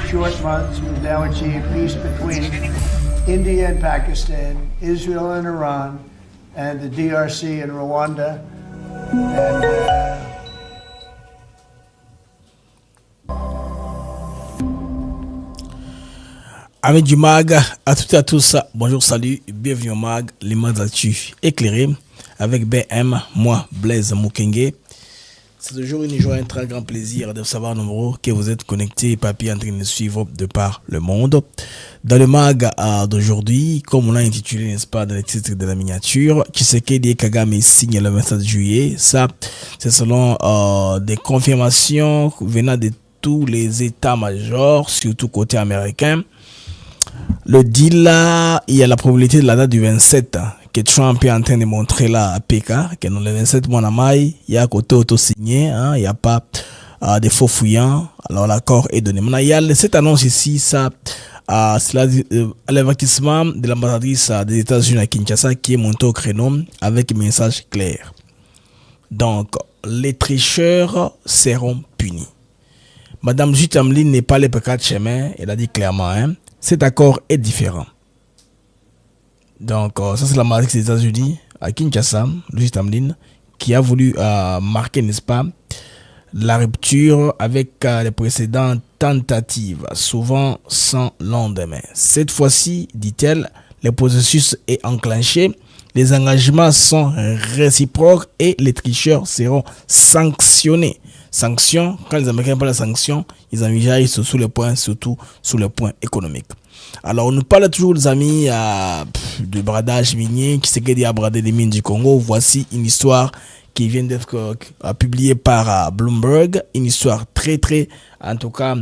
short months, we've now achieved peace between India and Pakistan, Israel and Iran, and the DRC and Rwanda. Amis du MAG, à toutes et à tous, bonjour, salut, bienvenue au MAG, les mags actus éclairés avec BM, moi, Blaise Mukenge. C'est toujours une joie, un très grand plaisir de savoir nombreux que vous êtes connectés et papier en train de suivre de par le monde. Dans le MAG d'aujourd'hui, comme on l'a intitulé, n'est-ce pas, dans les titres de la miniature, Tshisekedi Kagame signe le 27 juillet. Ça, c'est selon des confirmations venant de tous les états-majors, surtout côté américain. Le deal là, il y a la probabilité de la date du 27 que Trump est en train de montrer là à Pékin, que dans le 27 mois de mai, il y a un côté auto-signé, il n'y a pas de faux fouillants, alors l'accord est donné. Maintenant, il y a cette annonce ici, ça, c'est l'avertissement de l'ambassadrice des États-Unis à Kinshasa qui est monté au créneau avec un message clair. Donc, les tricheurs seront punis. Madame Jutamlin n'est pas les pécats de chemin, elle a dit clairement, cet accord est différent. Donc, ça c'est la marque des États-Unis à Kinshasa, Louis Tamlin, qui a voulu marquer, n'est-ce pas, la rupture avec les précédentes tentatives, souvent sans lendemain. Cette fois-ci, dit-elle, le processus est enclenché, les engagements sont réciproques et les tricheurs seront sanctionnés. Sanctions, quand les Américains parlent de sanctions, ils envisagent sous le point, surtout sous le point économique. Alors, on nous parle toujours, les amis, de bradage minier, qui s'est dit à brader les mines du Congo. Voici une histoire qui vient d'être publiée par Bloomberg, une histoire très, en tout cas,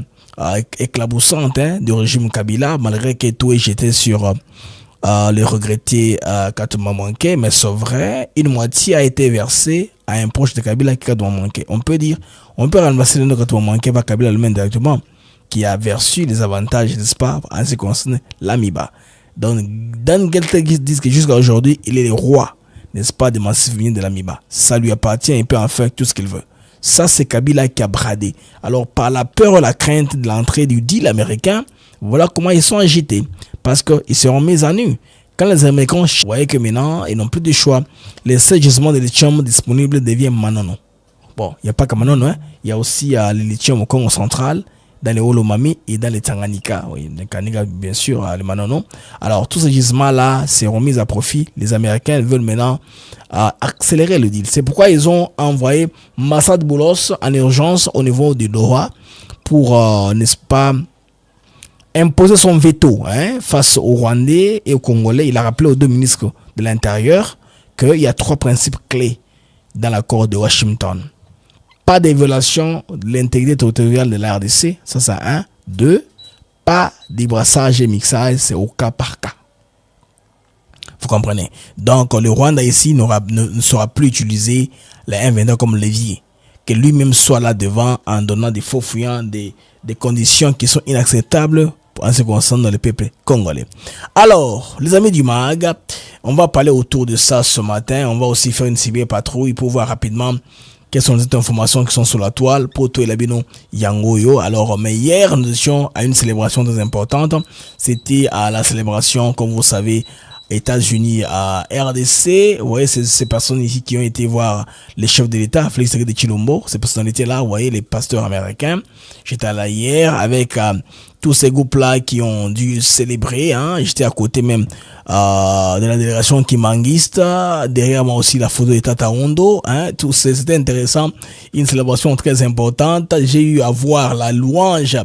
éclaboussante du régime Kabila, malgré que tout est jeté sur le regretté Katuma Manké, mais c'est vrai, une moitié a été versée à un proche de Kabila qui a manqué. On peut remplacer le nom Katuma Manké par Kabila lui-même directement, qui a reçu les avantages, n'est-ce pas, en ce qui concerne l'Amiba. Donc, Dan Geltek dit que jusqu'à aujourd'hui, il est le roi, n'est-ce pas, des massifs miniers de l'Amiba. Ça lui appartient, il peut en faire tout ce qu'il veut. Ça, c'est Kabila qui a bradé. Alors, par la peur, la crainte de l'entrée du deal américain, voilà comment ils sont agités. Parce qu'ils seront mis à nu. Quand les Américains voyaient que maintenant, ils n'ont plus de choix, les seuls gisements de lithium disponibles deviennent Manono. Bon, il n'y a pas que Manono, il y a aussi le lithium au Congo central, dans les Olomami et dans les Tanganyika. Oui, les Tanganyika, bien sûr, les Manono. Alors, tous ces gisements-là seront mis à profit. Les Américains veulent maintenant accélérer le deal. C'est pourquoi ils ont envoyé Massad Boulos en urgence au niveau du Doha pour, n'est-ce pas, imposer son veto face aux Rwandais et aux Congolais. Il a rappelé aux deux ministres de l'Intérieur qu'il y a 3 principes clés dans l'accord de Washington. Pas de violation de l'intégrité territoriale de la RDC, ça c'est 1. 2. Pas de brassage et mixage, c'est au cas par cas. Vous comprenez? Donc le Rwanda ici ne sera plus utilisé les M22 comme levier. Que lui-même soit là devant en donnant des faux fouillants, des conditions qui sont inacceptables en ce qui concerne le peuple congolais. Alors, les amis du MAG, on va parler autour de ça ce matin. On va aussi faire une cible patrouille pour voir rapidement quelles sont les informations qui sont sur la toile pour tout le bino Yangoyo. Alors, mais hier, nous étions à une célébration très importante. C'était à la célébration, comme vous savez, États-Unis à RDC. Vous voyez ces personnes ici qui ont été voir les chefs de l'État, Félix Tshisekedi Tshilombo, ces personnalités-là, vous voyez les pasteurs américains. J'étais là hier avec tous ces groupes-là qui ont dû célébrer. J'étais à côté même de la délégation kimangiste. Derrière moi aussi la photo de Tata Ondo. C'était intéressant. Une célébration très importante. J'ai eu à voir la louange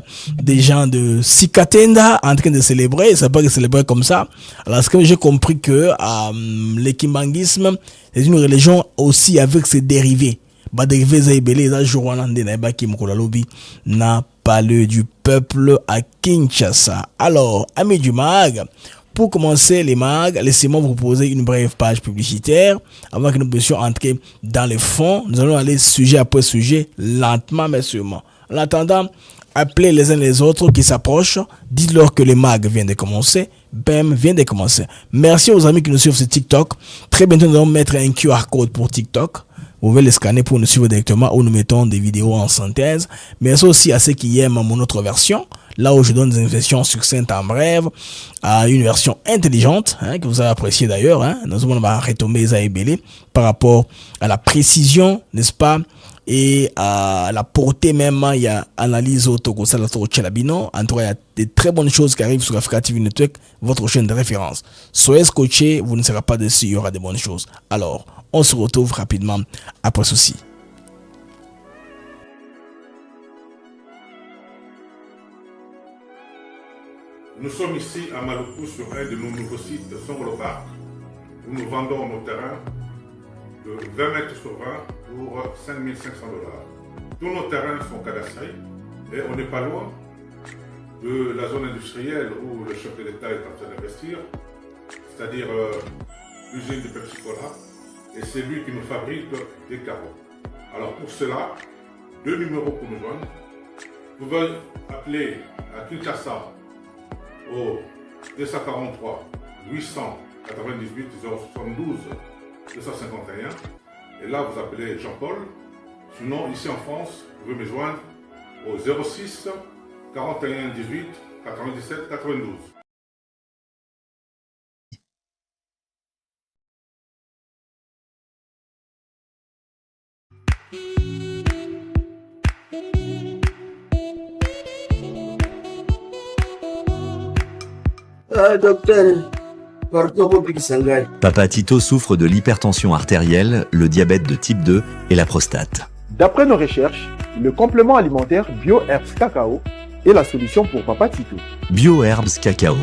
des gens de Sikatenda en train de célébrer. C'est pas que célébrer comme ça. Alors, ce que j'ai compris que le kimbangisme c'est une religion aussi avec ses dérivés. N'a pas le du peuple à Kinshasa. Alors, amis du MAG, pour commencer les MAG, laissez-moi vous proposer une brève page publicitaire avant que nous puissions entrer dans le fond. Nous allons aller sujet après sujet, lentement mais sûrement. En attendant, appelez les uns les autres qui s'approchent, dites-leur que le MAG vient de commencer, BEM vient de commencer. Merci aux amis qui nous suivent sur TikTok. Très bientôt, nous allons mettre un QR code pour TikTok. Vous pouvez les scanner pour nous suivre directement où nous mettons des vidéos en synthèse. Merci aussi à ceux qui aiment mon autre version, là où je donne des versions succinctes en bref, à une version intelligente, hein, que vous avez apprécié d'ailleurs, hein, nous allons retomber les belé par rapport à la précision, n'est-ce pas, et à la portée même, il y a analyse auto en tout cas, il y a de très bonnes choses qui arrivent sur Africa TV Network, votre chaîne de référence. Soyez scotché, vous ne serez pas déçus, il y aura de bonnes choses. Alors, on se retrouve rapidement après ceci. Nous sommes ici à Maluku sur un de nos nouveaux sites, Songolo Park, où nous vendons nos terrains de 20 mètres sur 20 pour 5 500 $. Tous nos terrains sont cadastrés et on n'est pas loin de la zone industrielle où le chef de l'État est en train d'investir, c'est-à-dire l'usine de Pepsi Cola, et c'est lui qui nous fabrique des carreaux. Alors pour cela, 2 numéros pour nous joindre. Vous pouvez appeler à Kinshasa au 243 898 072 251 et là vous appelez Jean-Paul. Sinon ici en France vous pouvez me joindre au 06 41 18 97 92. Docteur, Papa Tito souffre de l'hypertension artérielle, le diabète de type 2 et la prostate. D'après nos recherches, le complément alimentaire BioHerbs Cacao est la solution pour Papa Tito. BioHerbs Cacao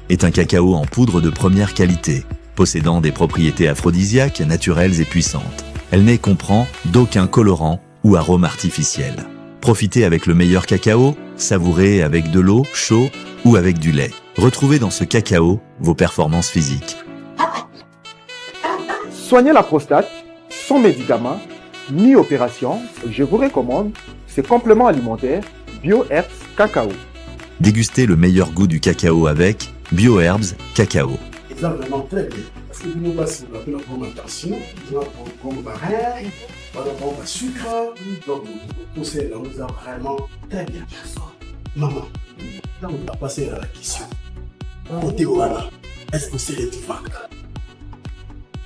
est un cacao en poudre de première qualité, possédant des propriétés aphrodisiaques, naturelles et puissantes. Elle n'est comprend d'aucun colorant ou arôme artificiel. Profitez avec le meilleur cacao, savourez avec de l'eau, chaud ou avec du lait. Retrouvez dans ce cacao vos performances physiques. Soignez la prostate sans médicaments ni opération. Je vous recommande ce complément alimentaire BioHerbs Cacao. Dégustez le meilleur goût du cacao avec BioHerbs Cacao. C'est vraiment très bien. Parce que nous passons la fermentation, nous avons comme baril, nous avons le sucre, donc tout ça, nous avons vraiment très bien. Maman, là on va passer à la question. Côté voilà, est-ce que c'est réticent?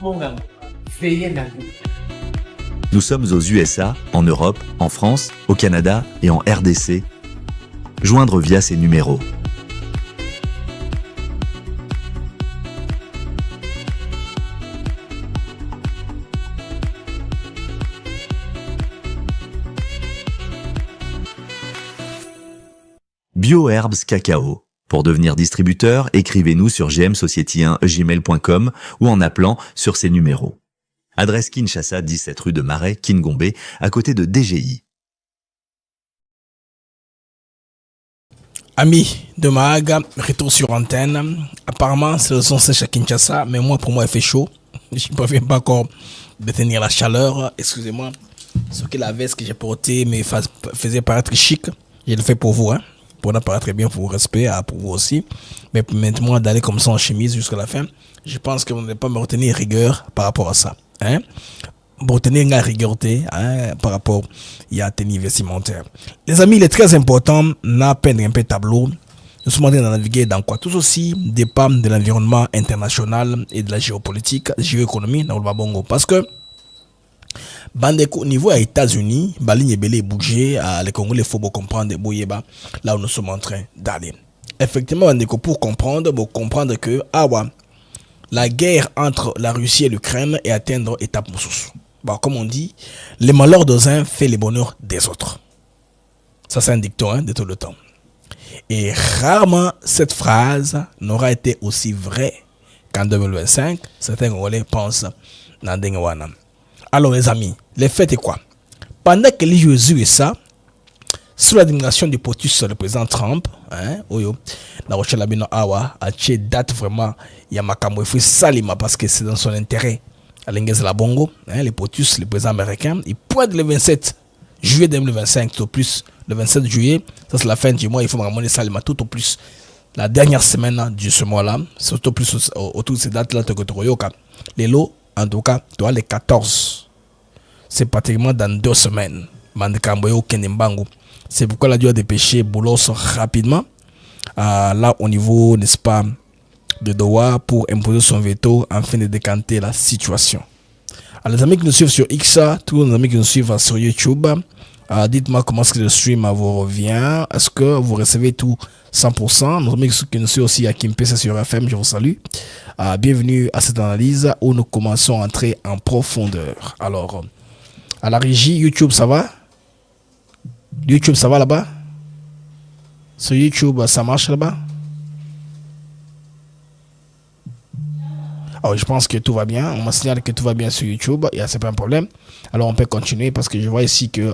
Mon gars, veillez la vie. Nous sommes aux USA, en Europe, en France, au Canada et en RDC. Joindre via ces numéros. BioHerbs Cacao. Pour devenir distributeur, écrivez-nous sur gmsociety1gmail.com ou en appelant sur ces numéros. Adresse Kinshasa, 17 rue de Marais, Kingombe, à côté de DGI. Amis de Mahaga, retour sur antenne. Apparemment, c'est le son sèche à Kinshasa, mais moi, pour moi, il fait chaud. Je ne parviens pas encore de tenir la chaleur. Excusez-moi. Ce que la veste que j'ai portée me faisait paraître chic. Je le fais pour vous, hein. Pour apparaître bien, pour vous respect, pour vous aussi. Mais maintenant, d'aller comme ça en chemise jusqu'à la fin, je pense que vous n'allez pas me retenir rigueur par rapport à ça. Hein? Pour retenir une rigueureté, hein, par rapport à tenue vestimentaire. Les amis, il est très important de peindre un peu tableau. Nous sommes en train de naviguer dans quoi? Tout ceci dépend de l'environnement international et de la géopolitique, géoéconomie dans le Babongo. Parce que au niveau des États-Unis, ligne belé bouger, les Congolais faut comprendre là où nous sommes en train d'aller. Effectivement, pour comprendre que la guerre entre la Russie et l'Ukraine est atteindre étape moussous. Comme on dit, les malheurs des uns fait les bonheurs des autres. Ça, c'est un dicton de tout le temps. Et rarement cette phrase n'aura été aussi vraie qu'en 2025. Certains Congolais pensent dans Dengawana. Alors les amis, les faits est quoi? Pendant que les USA, sous l'administration du POTUS, le président Trump, la Rochelle Abino Awa, a date vraiment, il y a Makambo, il faut salima parce que c'est dans son intérêt. À l'Inguez la Bongo, les POTUS, le président américain, il pointe le 27 juillet 2025, tout au plus, le 27 juillet, ça c'est la fin du mois, il faut ramener salima tout au plus. La dernière semaine de ce mois-là, surtout plus autour de ces dates-là, les lots, en tout cas, les 14. C'est pratiquement dans 2 semaines. C'est pourquoi la Dieu a dépêché Boulos rapidement là au niveau, n'est-ce pas, de Doha pour imposer son veto afin de décanter la situation. Alors, les amis qui nous suivent sur X, tous les amis qui nous suivent sur YouTube, dites-moi comment est-ce que le stream vous revient. Est-ce que vous recevez tout 100%? Nos amis qui nous suivent aussi à Kimpesa sur FM, je vous salue. Bienvenue à cette analyse où nous commençons à entrer en profondeur. Alors, à la régie, YouTube, ça va? YouTube, ça va là-bas? Sur YouTube, ça marche là-bas? Alors, je pense que tout va bien. On m'a signalé que tout va bien sur YouTube. Il y a c'est pas un problème. Alors, on peut continuer parce que je vois ici que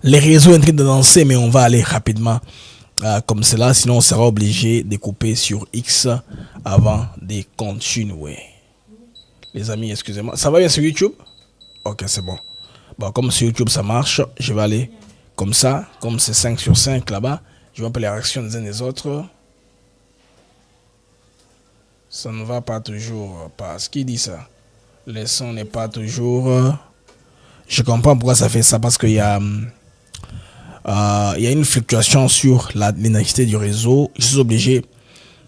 les réseaux sont en train de danser, mais on va aller rapidement comme cela. Sinon, on sera obligé de couper sur X avant de continuer. Les amis, excusez-moi. Ça va bien sur YouTube? Ok, c'est bon. Bon, comme sur YouTube, ça marche. Je vais aller comme ça. Comme c'est 5 sur 5 là-bas. Je vois un peu les réactions des uns des autres. Ça ne va pas toujours. Parce qu'il dit ça. Le son n'est pas toujours. Je comprends pourquoi ça fait ça. Parce qu'il y a une fluctuation sur l'énergie du réseau. Je suis obligé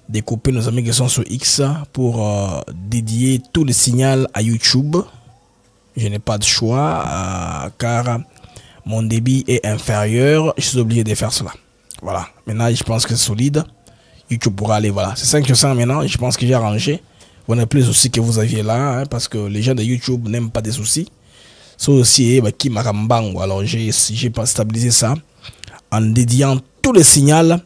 de couper nos amis qui sont sur X pour dédier tout le signal à YouTube. Je n'ai pas de choix car mon débit est inférieur. Je suis obligé de faire cela. Voilà. Maintenant, je pense que c'est solide. YouTube pourra aller, voilà. C'est 5 sur 5 maintenant. Je pense que j'ai arrangé. Vous n'avez plus les soucis que vous aviez là, hein, parce que les gens de YouTube n'aiment pas des soucis. C'est aussi qui m'arambango. Alors, j'ai pas stabilisé ça en dédiant tout le signal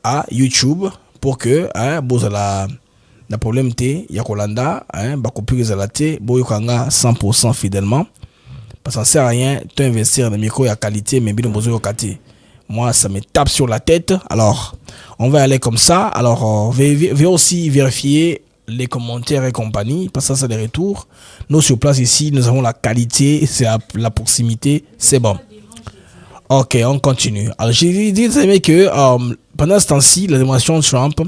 à YouTube pour que, la problème T, Yakolanda, Bakopure Zalate, Boyokanga 100% fidèlement. Parce que ça ne sert à rien de investir dans le micro à qualité, mais bien besoin de qualité. Moi, ça me tape sur la tête. Alors, on va aller comme ça. Alors, veuillez aussi vérifier les commentaires et compagnie. Parce que ça, c'est des retours. Nous, sur place ici, nous avons la qualité, c'est la proximité. C'est bon. Ok, on continue. Alors, j'ai dit, vous savez que pendant ce temps-ci, la démonstration de Trump,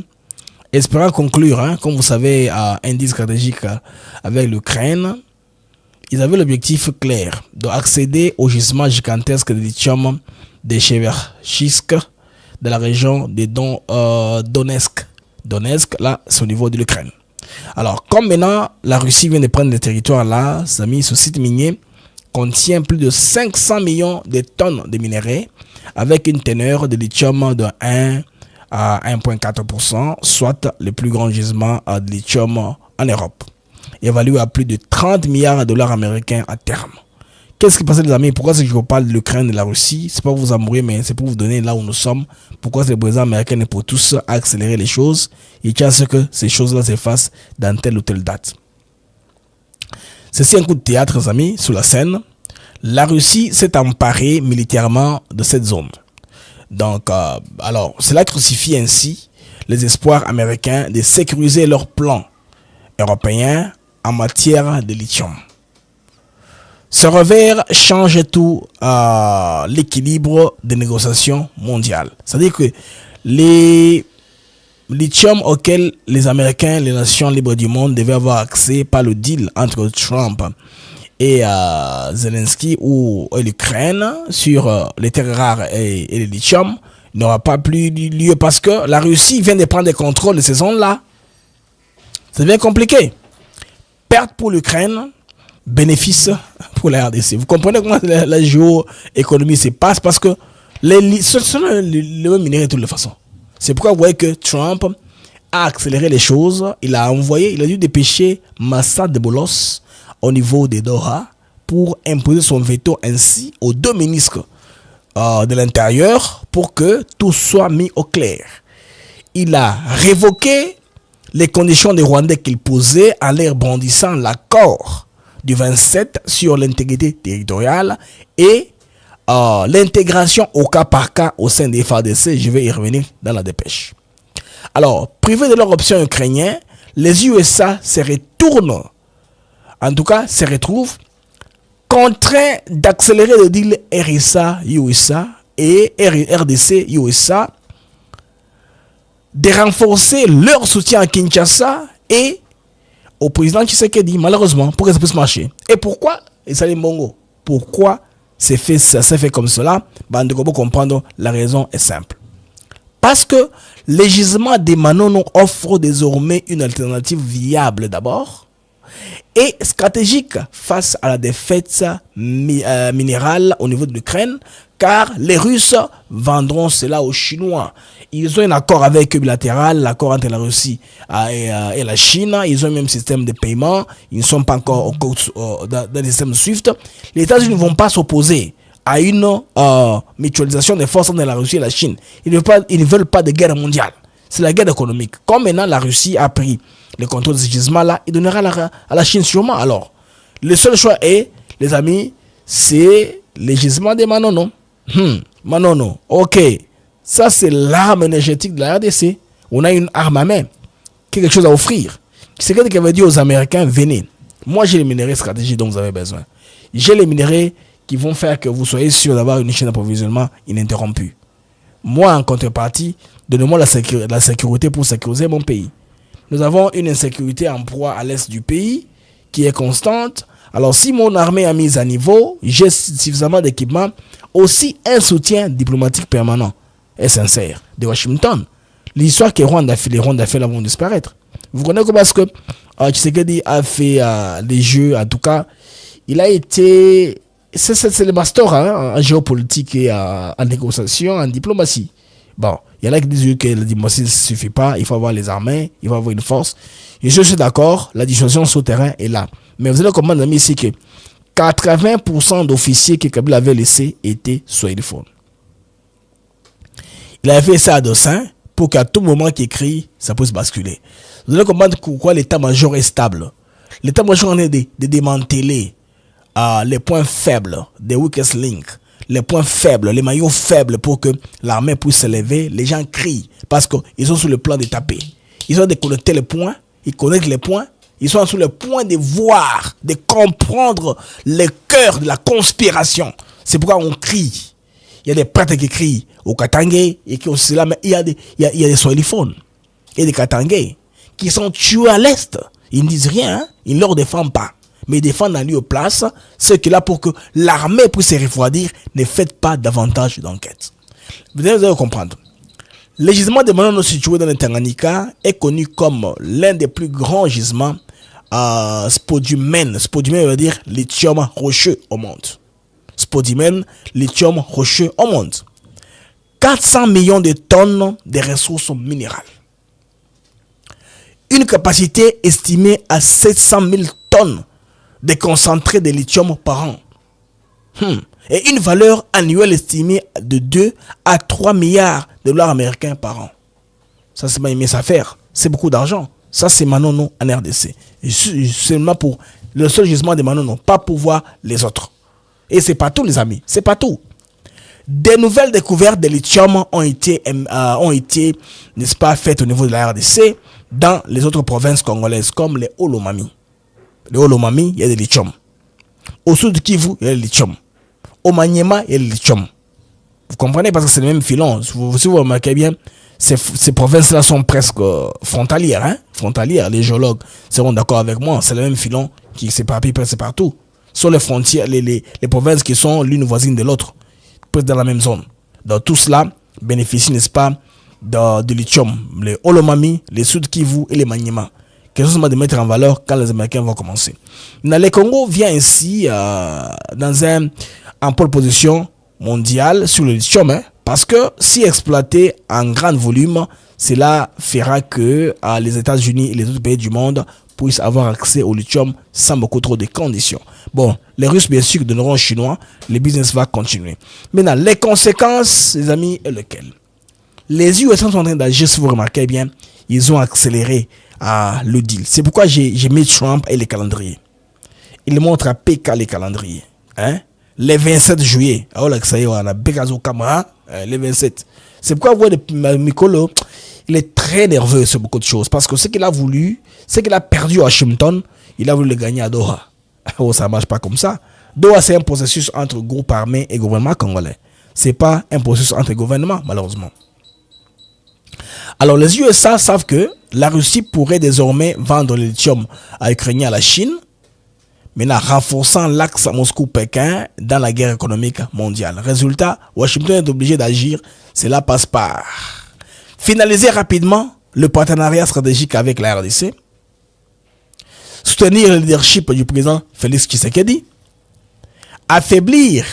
espérant conclure, comme vous savez, un deal stratégique avec l'Ukraine, ils avaient l'objectif clair d'accéder au gisement gigantesque de lithium de Cheverchisk de la région de Donetsk. Donetsk, là, c'est au niveau de l'Ukraine. Alors, comme maintenant, la Russie vient de prendre des territoires là, ça a mis ce site minier contient plus de 500 millions de tonnes de minerais avec une teneur de lithium de 1 à 1,4%, soit le plus grand gisement de lithium en Europe, évalué à plus de 30 milliards de dollars américains à terme. Qu'est-ce qui passe, les amis? Pourquoi c'est que je vous parle de l'Ukraine et de la Russie? C'est pas pour vous amourer, mais c'est pour vous donner là où nous sommes. Pourquoi c'est le président américain est pour tous accélérer les choses et tient à ce que ces choses-là s'effacent dans telle ou telle date. C'est un coup de théâtre, les amis, sur la scène. La Russie s'est emparée militairement de cette zone. Donc, alors, cela crucifie ainsi les espoirs américains de sécuriser leurs plans européens en matière de lithium. Ce revers change tout l'équilibre des négociations mondiales. C'est-à-dire que les lithium auxquels les Américains, les nations libres du monde devaient avoir accès par le deal entre Trump et Zelensky ou l'Ukraine sur les terres rares et le lithium n'aura pas plus lieu parce que la Russie vient de prendre le contrôle de ces zones-là. C'est bien compliqué. Perte pour l'Ukraine, bénéfice pour la RDC. Vous comprenez comment la géoéconomie se passe parce que ce sont les mêmes minéraux de toutes les façons. C'est pourquoi vous voyez que Trump a accéléré les choses. Il a dû dépêcher Massa de Bolos au niveau des Doha pour imposer son veto ainsi aux deux ministres de l'Intérieur pour que tout soit mis au clair. Il a révoqué les conditions des Rwandais qu'il posait en leur brandissant l'accord du 27 sur l'intégrité territoriale et l'intégration au cas par cas au sein des FARDC. Je vais y revenir dans la dépêche. Alors, privés de leur option ukrainienne, les USA se retournent, en tout cas se retrouvent contraints d'accélérer le deal RSA-USA et RDC-USA, de renforcer leur soutien à Kinshasa et au président Tshisekedi, malheureusement, pour que ça puisse marcher. Et pourquoi? Et ça les Mongo. Pourquoi ça s'est fait comme cela? Vous comprendre, la raison est simple. Parce que les gisements des Manono offrent désormais une alternative viable d'abord et stratégique face à la défaite minérale au niveau de l'Ukraine, car les Russes vendront cela aux Chinois. Ils ont un accord avec eux bilatéral, l'accord entre la Russie et la Chine. Ils ont un même système de paiement. Ils ne sont pas encore dans le système SWIFT. Les États-Unis ne vont pas s'opposer à une mutualisation des forces entre la Russie et la Chine. Ils ne veulent pas de guerre mondiale. C'est la guerre économique. Comme maintenant la Russie a pris le contrôle de ce gisement-là, il donnera à la Chine sûrement. Alors, le seul choix est, les amis, c'est les gisements des Manono. Manono, ok. Ça, c'est l'arme énergétique de la RDC. On a une arme à main, quelque chose à offrir. C'est quelqu'un qui avait dit aux Américains, venez. Moi, j'ai les minéraux stratégiques dont vous avez besoin. J'ai les minéraux qui vont faire que vous soyez sûr d'avoir une chaîne d'approvisionnement ininterrompue. Moi, en contrepartie, donnez-moi la sécurité pour sécuriser mon pays. Nous avons une insécurité en proie à l'est du pays qui est constante. Alors, si mon armée a mis à niveau, j'ai suffisamment d'équipement, aussi un soutien diplomatique permanent et sincère de Washington. L'histoire que les Rwandais là vont disparaître. Vous connaissez comment est-ce que Tshisekedi a fait les jeux, en tout cas, il a été... C'est le master en géopolitique et en négociation, en diplomatie. Bon, il y en a qui disent que la diplomatie ne suffit pas, il faut avoir les armées, il faut avoir une force. Et je suis d'accord, la dissuasion sur le terrain est là. Mais vous allez comprendre, amis, ici que 80% d'officiers que Kabila avait laissés étaient swahilophones. Il avait fait ça à dessein pour qu'à tout moment qu'il crie, ça puisse basculer. Vous allez comprendre pourquoi l'état-major est stable. L'état-major est de démanteler les points faibles des weakest links, les points faibles, les maillots faibles pour que l'armée puisse se lever. Les gens crient parce qu'ils sont sur le plan de taper. Ils ont déconnecté les points, ils connectent les points, ils sont sur le point de voir, de comprendre le cœur de la conspiration. C'est pourquoi on crie. Il y a des prêtres qui crient au Katangé et qui aussi là, mais il y a des swahilophones et des Katangés qui sont tués à l'est. Ils ne disent rien, hein? Ils ne leur défendent pas. Mais défendre en lieu de place, ce qui est là pour que l'armée puisse se refroidir. Ne faites pas davantage d'enquête. Vous allez comprendre. Le gisement de Manono situé dans le Tanganyika est connu comme l'un des plus grands gisements spodumènes. Spodumène veut dire lithium rocheux au monde. Spodumène, lithium rocheux au monde. 400 millions de tonnes de ressources minérales. Une capacité estimée à 700 000 tonnes de concentré de lithium par an. Et une valeur annuelle estimée de 2 à 3 milliards de dollars américains par an. Ça, c'est pas une mince affaire. C'est beaucoup d'argent. Ça, c'est Manono en RDC. Et seulement pour le seul gisement de Manono, pas pour voir les autres. Et c'est pas tout, les amis. C'est pas tout. Des nouvelles découvertes de lithium ont été, n'est-ce pas, faites au niveau de la RDC dans les autres provinces congolaises comme les Olomami. Le Olomami, il y a des lithium. Au sud de Kivu, il y a le lithium. Au Maniema, il y a le lithium. Vous comprenez parce que c'est le même filon. Si vous remarquez bien, ces provinces-là sont presque frontalières. Hein? Frontalières. Les géologues seront d'accord avec moi. C'est le même filon qui s'éparpille presque partout. Sur les frontières, les provinces qui sont l'une voisine de l'autre, presque dans la même zone. Donc tout cela bénéficie, n'est-ce pas, de lithium. Les Olomami, les Sud Kivu et les Maniema. Quelque chose de mettre en valeur quand les Américains vont commencer. Le Congo vient ainsi en pole position mondiale sur le lithium, hein, parce que si exploité en grand volume, cela fera que les États-Unis et les autres pays du monde puissent avoir accès au lithium sans beaucoup trop de conditions. Bon, les Russes bien sûr donneront aux Chinois, le business va continuer. Maintenant, les conséquences, les amis, est lequel? Les USA sont en train d'agir, si vous remarquez bien, ils ont accéléré le deal. C'est pourquoi j'ai mis Trump et les calendriers. Il montre à PK les calendriers. Hein? Les 27 juillet. Les 27. C'est pourquoi vous voyez Mikolo, il est très nerveux sur beaucoup de choses. Parce que ce qu'il a voulu, ce qu'il a perdu à Washington, il a voulu le gagner à Doha. Oh, ça ne marche pas comme ça. Doha, c'est un processus entre groupe armé et gouvernement congolais. Ce n'est pas un processus entre gouvernements, malheureusement. Alors, les USA savent que la Russie pourrait désormais vendre le lithium à Ukraine, à la Chine, maintenant renforçant l'axe Moscou-Pékin dans la guerre économique mondiale. Résultat, Washington est obligé d'agir. Cela passe par finaliser rapidement le partenariat stratégique avec la RDC, soutenir le leadership du président Félix Tshisekedi, affaiblir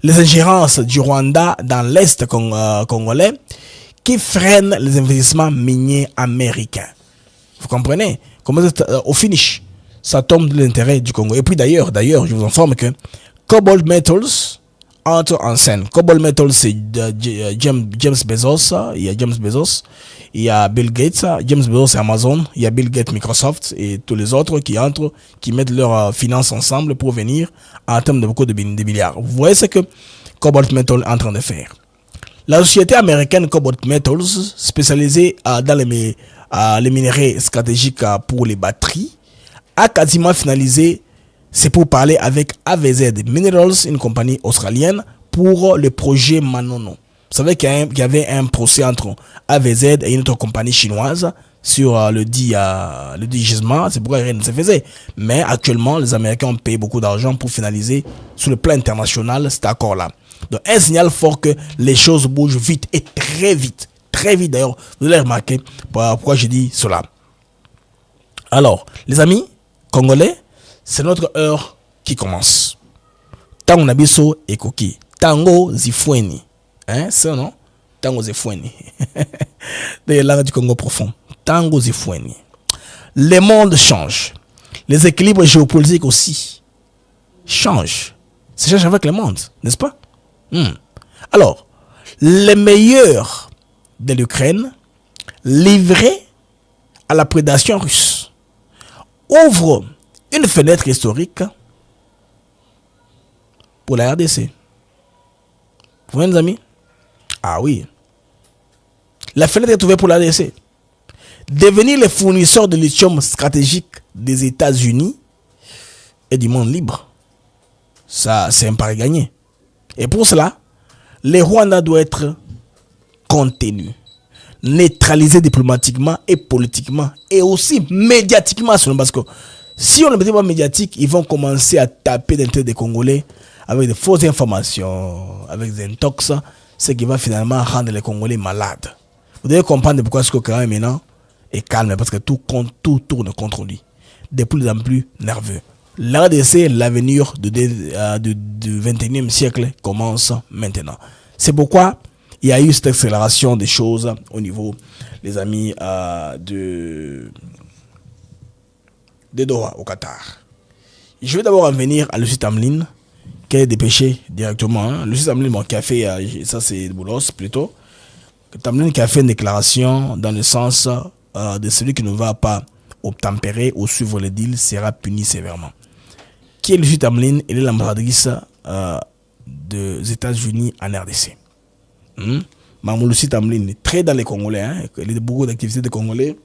les ingérences du Rwanda dans l'Est congolais qui freinent les investissements miniers américains. Vous comprenez? Comment au finish, ça tombe de l'intérêt du Congo. Et puis d'ailleurs, je vous informe que Cobalt Metals entre en scène. Cobalt Metals, c'est James Bezos. Il y a James Bezos, il y a Bill Gates. James Bezos, c'est Amazon. Il y a Bill Gates, Microsoft et tous les autres qui entrent, qui mettent leurs finances ensemble pour venir en termes de beaucoup de milliards. Vous voyez ce que Cobalt Metals est en train de faire. La société américaine Cobalt Metals, spécialisée dans les minerais stratégiques pour les batteries, a quasiment finalisé. C'est pour parler avec AVZ Minerals, une compagnie australienne, pour le projet Manono. Vous savez qu'il y avait un procès entre AVZ et une autre compagnie chinoise sur le dit gisement. C'est pourquoi rien ne se faisait. Mais actuellement, les Américains ont payé beaucoup d'argent pour finaliser sur le plan international cet accord-là. Donc un signal fort que les choses bougent vite et très vite. Très vite d'ailleurs. Vous allez remarquer pourquoi je dis cela. Alors, les amis congolais, c'est notre heure qui commence. Tango nabiso ekoki. Tango zifweni. Hein, c'est non? Tango zifweni. De l'art du Congo profond. Tango zifweni. Le monde change. Les équilibres géopolitiques aussi changent. Ça change avec le monde, n'est-ce pas? Alors, les meilleurs de l'Ukraine, livrés à la prédation russe, ouvrent une fenêtre historique pour la RDC. Vous voyez, les amis? Ah oui. La fenêtre est ouverte pour la RDC. Devenir les fournisseurs de lithium stratégique des États-Unis et du monde libre. Ça, c'est un pari gagné. Et pour cela, les Rwandais doivent être contenus, neutralisés diplomatiquement et politiquement, et aussi médiatiquement, parce que si on ne met pas médiatique, ils vont commencer à taper dans l'intérêt des Congolais avec de fausses informations, avec des intox, ce qui va finalement rendre les Congolais malades. Vous devez comprendre pourquoi ce que quand même maintenant est calme, parce que tout tourne contre lui. De plus en plus nerveux. L'RDC, l'avenir du 21e siècle commence maintenant. C'est pourquoi il y a eu cette accélération des choses au niveau, les amis, de Doha, au Qatar. Je vais d'abord en venir à Lucie Tamlin, qui est dépêché directement. Lucie Tamlin, bon, qui a fait, ça c'est Boulos plutôt. Tamlin qui a fait une déclaration dans le sens de celui qui ne va pas obtempérer ou suivre les deals sera puni sévèrement. Qui est Lucie Tamlin? Elle est l'ambassadrice des États-Unis en RDC. Maman Lucie Tamlin est très dans les Congolais. Hein? Elle a beaucoup d'activités des Congolais.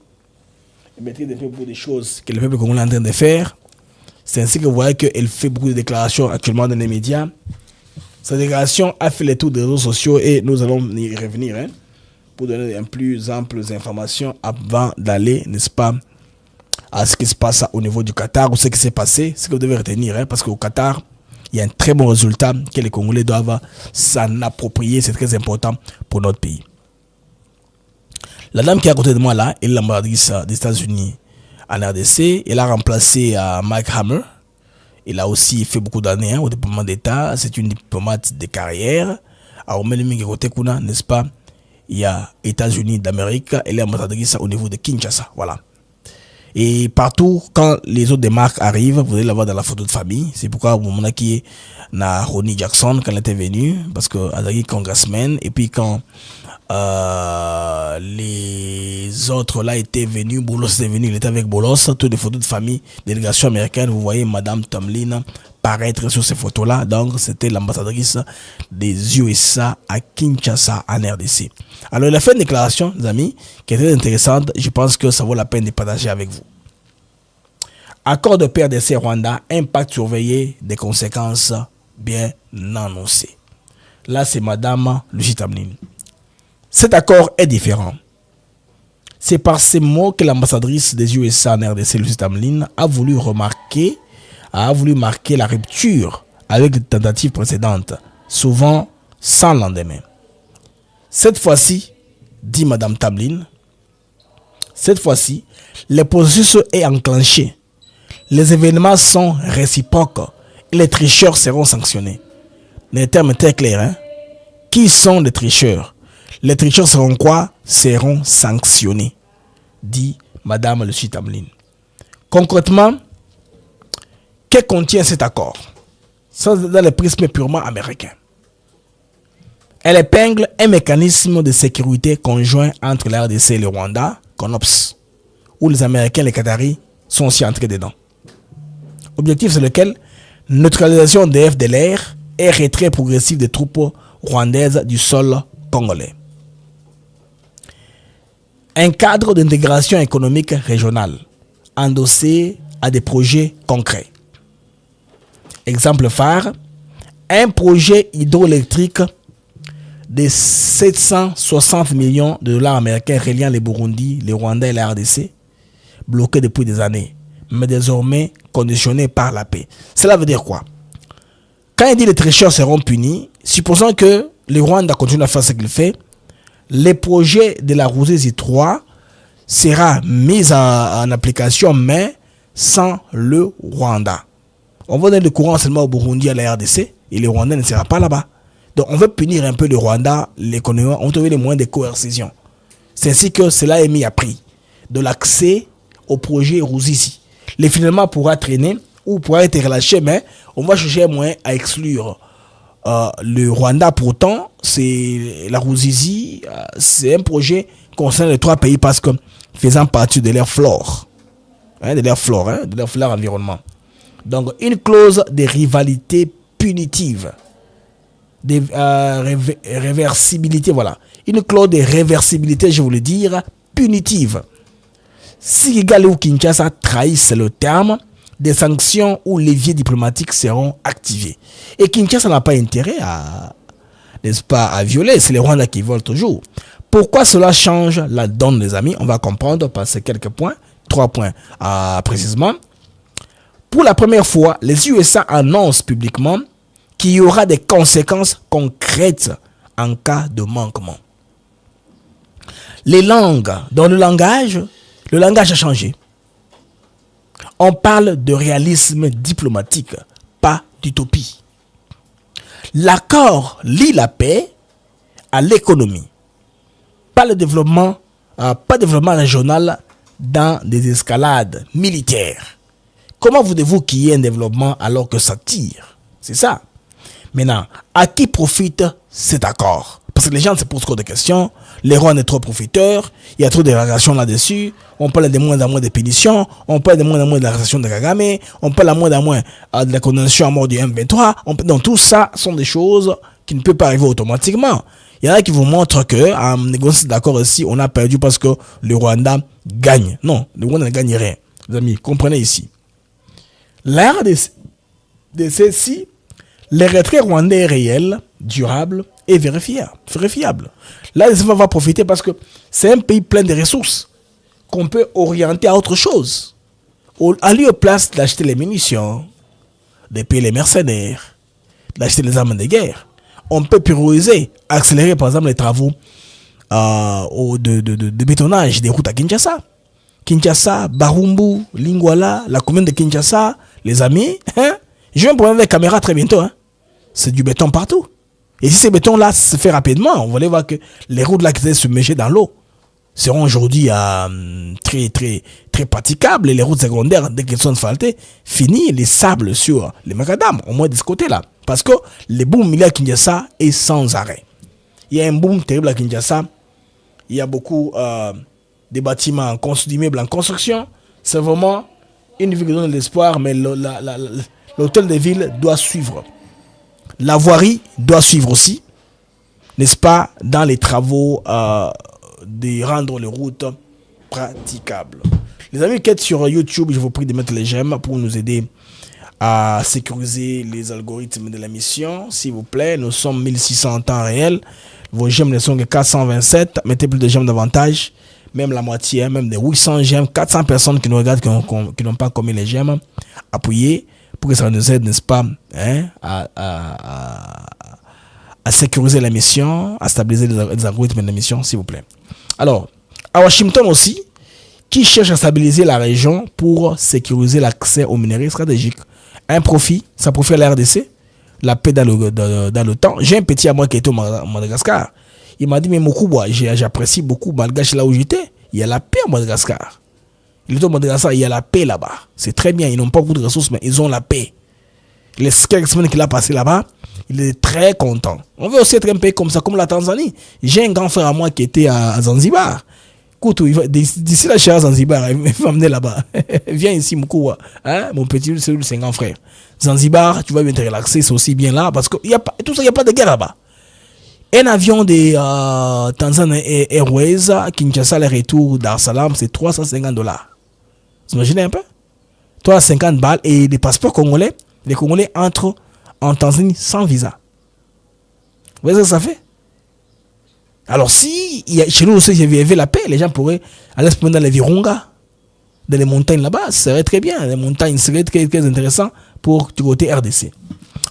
Elle maîtrise beaucoup de choses que le peuple congolais est en train de faire. C'est ainsi que vous voyez qu'elle fait beaucoup de déclarations actuellement dans les médias. Sa déclaration a fait les tours des réseaux sociaux et nous allons y revenir pour donner un plus amples informations avant d'aller, n'est-ce pas, à ce qui se passe au niveau du Qatar ou ce qui s'est passé, ce que vous devez retenir, parce qu'au Qatar, il y a un très bon résultat que les Congolais doivent s'en approprier, c'est très important pour notre pays. La dame qui est à côté de moi là, elle est l'ambassadrice des États-Unis en RDC, elle a remplacé Mike Hammer, elle a aussi fait beaucoup d'années au département d'État, c'est une diplomate de carrière, alors même côté kuna, n'est-ce pas, il y a États-Unis d'Amérique, elle est ambassadrice au niveau de Kinshasa, voilà. Et partout, quand les autres marques arrivent, vous allez la voir dans la photo de famille. C'est pourquoi vous m'en qui na Ronnie Jackson quand elle était venue, parce que elle a congressman. Et puis quand les autres là étaient venus, Boulos était venu, il était avec Boulos, toutes les photos de famille, délégation américaine. Vous voyez Madame Tamlin paraître sur ces photos-là. Donc c'était l'ambassadrice des USA à Kinshasa en RDC. Alors elle a fait une déclaration, les amis, qui est très intéressante. Je pense que ça vaut la peine de partager avec vous. Accord de paix RDC-Rwanda, impact surveillé, des conséquences bien annoncées. Là, c'est Madame Lucie Tamlin. Cet accord est différent. C'est par ces mots que l'ambassadrice des USA en RDC, Lucie Tamlin, a voulu marquer la rupture avec les tentatives précédentes, souvent sans lendemain. Cette fois-ci, dit Madame Tablin. Cette fois-ci, le processus est enclenché. Les événements sont réciproques et les tricheurs seront sanctionnés. Les termes étaient clairs. Hein? Qui sont les tricheurs? Les tricheurs seront quoi? Seront sanctionnés, dit Madame Lucie Tablin. Concrètement, que contient cet accord? Ça, dans le prisme purement américain. Elle épingle un mécanisme de sécurité conjoint entre la RDC et le Rwanda, CONOPS, où les Américains et les Qataris sont aussi entrés dedans. Objectif c'est lequel? Neutralisation des FDLR et retrait progressif des troupes rwandaises du sol congolais. Un cadre d'intégration économique régionale, endossé à des projets concrets. Exemple phare, un projet hydroélectrique de 760 millions de dollars américains reliant les Burundi, les Rwandais et la RDC, bloqué depuis des années, mais désormais conditionné par la paix. Cela veut dire quoi? Quand il dit les tricheurs seront punis, supposons que le Rwanda continue à faire ce qu'il fait, les projets de la Ruzizi 3 sera mis en application, mais sans le Rwanda. On va donner le courant seulement au Burundi, à la RDC, et le Rwanda ne sera pas là-bas. Donc on veut punir un peu le Rwanda, l'économie, on trouve les moyens de coercition. C'est ainsi que cela est mis à prix de l'accès au projet Ruzizi. Les finalement pourra traîner ou pourra être relâché, mais on va chercher un moyen à exclure le Rwanda. Pourtant, c'est la Ruzizi, c'est un projet concernant les 3 pays parce que faisant partie de leur flore, de leur flore environnement. Donc une clause de rivalité punitive, de réversibilité, voilà. Une clause de réversibilité, je voulais dire, punitive. Si Kigali ou Kinshasa trahissent le terme, des sanctions ou leviers diplomatiques seront activés. Et Kinshasa n'a pas intérêt à, n'est-ce pas, à violer. C'est les Rwandais qui volent toujours. Pourquoi cela change la donne, les amis? On va comprendre par ces quelques points, 3 points précisément. Pour la première fois, les USA annoncent publiquement qu'il y aura des conséquences concrètes en cas de manquement. Les langues, dans le langage a changé. On parle de réalisme diplomatique, pas d'utopie. L'accord lie la paix à l'économie, pas le développement, pas développement régional dans des escalades militaires. Comment voulez-vous qu'il y ait un développement alors que ça tire? C'est ça. Maintenant, à qui profite cet accord? Parce que les gens se posent trop de questions. Les Rwandais sont trop profiteurs. Il y a trop de variations là-dessus. On parle de moins en moins de punitions. On parle de moins en moins de la relation de Kagame. On parle de moins en moins de la condamnation à mort du M23. Donc tout ça sont des choses qui ne peuvent pas arriver automatiquement. Il y en a qui vous montrent qu'en négociant d'accord ici, on a perdu parce que le Rwanda gagne. Non, le Rwanda ne gagne rien. Les amis, comprenez ici. L'ère de ceci, le retrait rwandais est réel, durable et vérifiable. Là, les va profiter parce que c'est un pays plein de ressources qu'on peut orienter à autre chose. À lieu place d'acheter les munitions, de payer les mercenaires, d'acheter les armes de guerre, on peut prioriser, accélérer par exemple les travaux de bétonnage des routes à Kinshasa. Kinshasa, Barumbu, Lingwala, la commune de Kinshasa, les amis, je vais me prendre des caméras très bientôt. C'est du béton partout. Et si ces bétons-là se fait rapidement, on va aller voir que les routes là qui étaient submergées dans l'eau seront aujourd'hui très praticables. Et les routes secondaires, dès qu'elles sont asphaltées, fini les sables sur les macadam, au moins de ce côté-là. Parce que le boom il y a à Kinshasa est sans arrêt. Il y a un boom terrible à Kinshasa. Il y a beaucoup des bâtiments, d'immeubles en construction. C'est vraiment une ville qui donne de l'espoir, mais l'hôtel de ville doit suivre. La voirie doit suivre aussi, n'est-ce pas, dans les travaux de rendre les routes praticables. Les amis qui êtes sur YouTube, je vous prie de mettre les j'aime pour nous aider à sécuriser les algorithmes de l'émission. S'il vous plaît, nous sommes 1600 en temps réel. Vos j'aime ne sont que 427. Mettez plus de j'aime davantage. Même la moitié, même des 800 j'aime. 400 personnes qui nous regardent, qui n'ont pas commis les j'aime. Appuyez pour que ça nous aide, n'est-ce pas, à à sécuriser la mission, à stabiliser les algorithmes de la mission, s'il vous plaît. Alors, à Washington aussi, qui cherche à stabiliser la région pour sécuriser l'accès aux minerais stratégiques. Un profit, ça profite à la RDC, la paix dans le temps. J'ai un petit à moi qui était au Madagascar. Il m'a dit, mais Mokuba, j'apprécie beaucoup, malgré là où j'étais, il y a la paix à Madagascar. Il est au Madagascar, il y a la paix là-bas. C'est très bien, ils n'ont pas beaucoup de ressources, mais ils ont la paix. Les quelques semaines qu'il a passé là-bas, il est très content. On veut aussi être un pays comme ça, comme la Tanzanie. J'ai un grand frère à moi qui était à Zanzibar. Écoute, d'ici la chère Zanzibar, il va m'amener là-bas. Viens ici, Moukouwa. Hein? Mon petit, c'est un grand frère. Zanzibar, tu vas bien te relaxer, c'est aussi bien là, parce que tout ça, il n'y a pas de guerre là-bas. Un avion de Tanzania Airways, Kinshasa, le retour Dar es Salaam, c'est $350. Vous imaginez un peu? 350 balles et les passeports congolais, les Congolais entrent en Tanzanie sans visa. Vous voyez ce que ça fait? Alors si chez nous aussi il y avait la paix, les gens pourraient aller se prendre dans les Virunga, dans les montagnes là-bas, ça serait très bien. Les montagnes seraient très, très intéressant pour du côté RDC.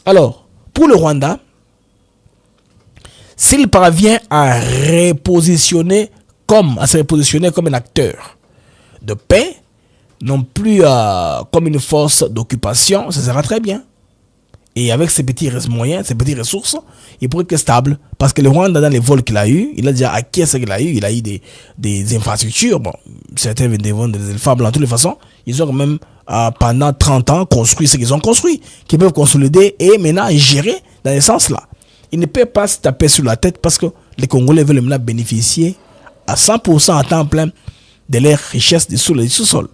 Alors, pour le Rwanda, s'il parvient à se repositionner comme un acteur de paix, non plus comme une force d'occupation, ça sera très bien. Et avec ses petits moyens, ses petites ressources, il pourrait être stable. Parce que le Rwanda, dans les vols qu'il a eu, il a déjà acquis ce qu'il a eu. Il a eu des infrastructures. Bon, certains des éléphants blancs, de toutes les façons. Ils ont même, pendant 30 ans, construit ce qu'ils ont construit. Qu'ils peuvent consolider et maintenant gérer dans ce sens-là. Ils ne peuvent pas se taper sur la tête parce que les Congolais veulent maintenant bénéficier à 100% à temps plein de leurs richesses du sous-sol.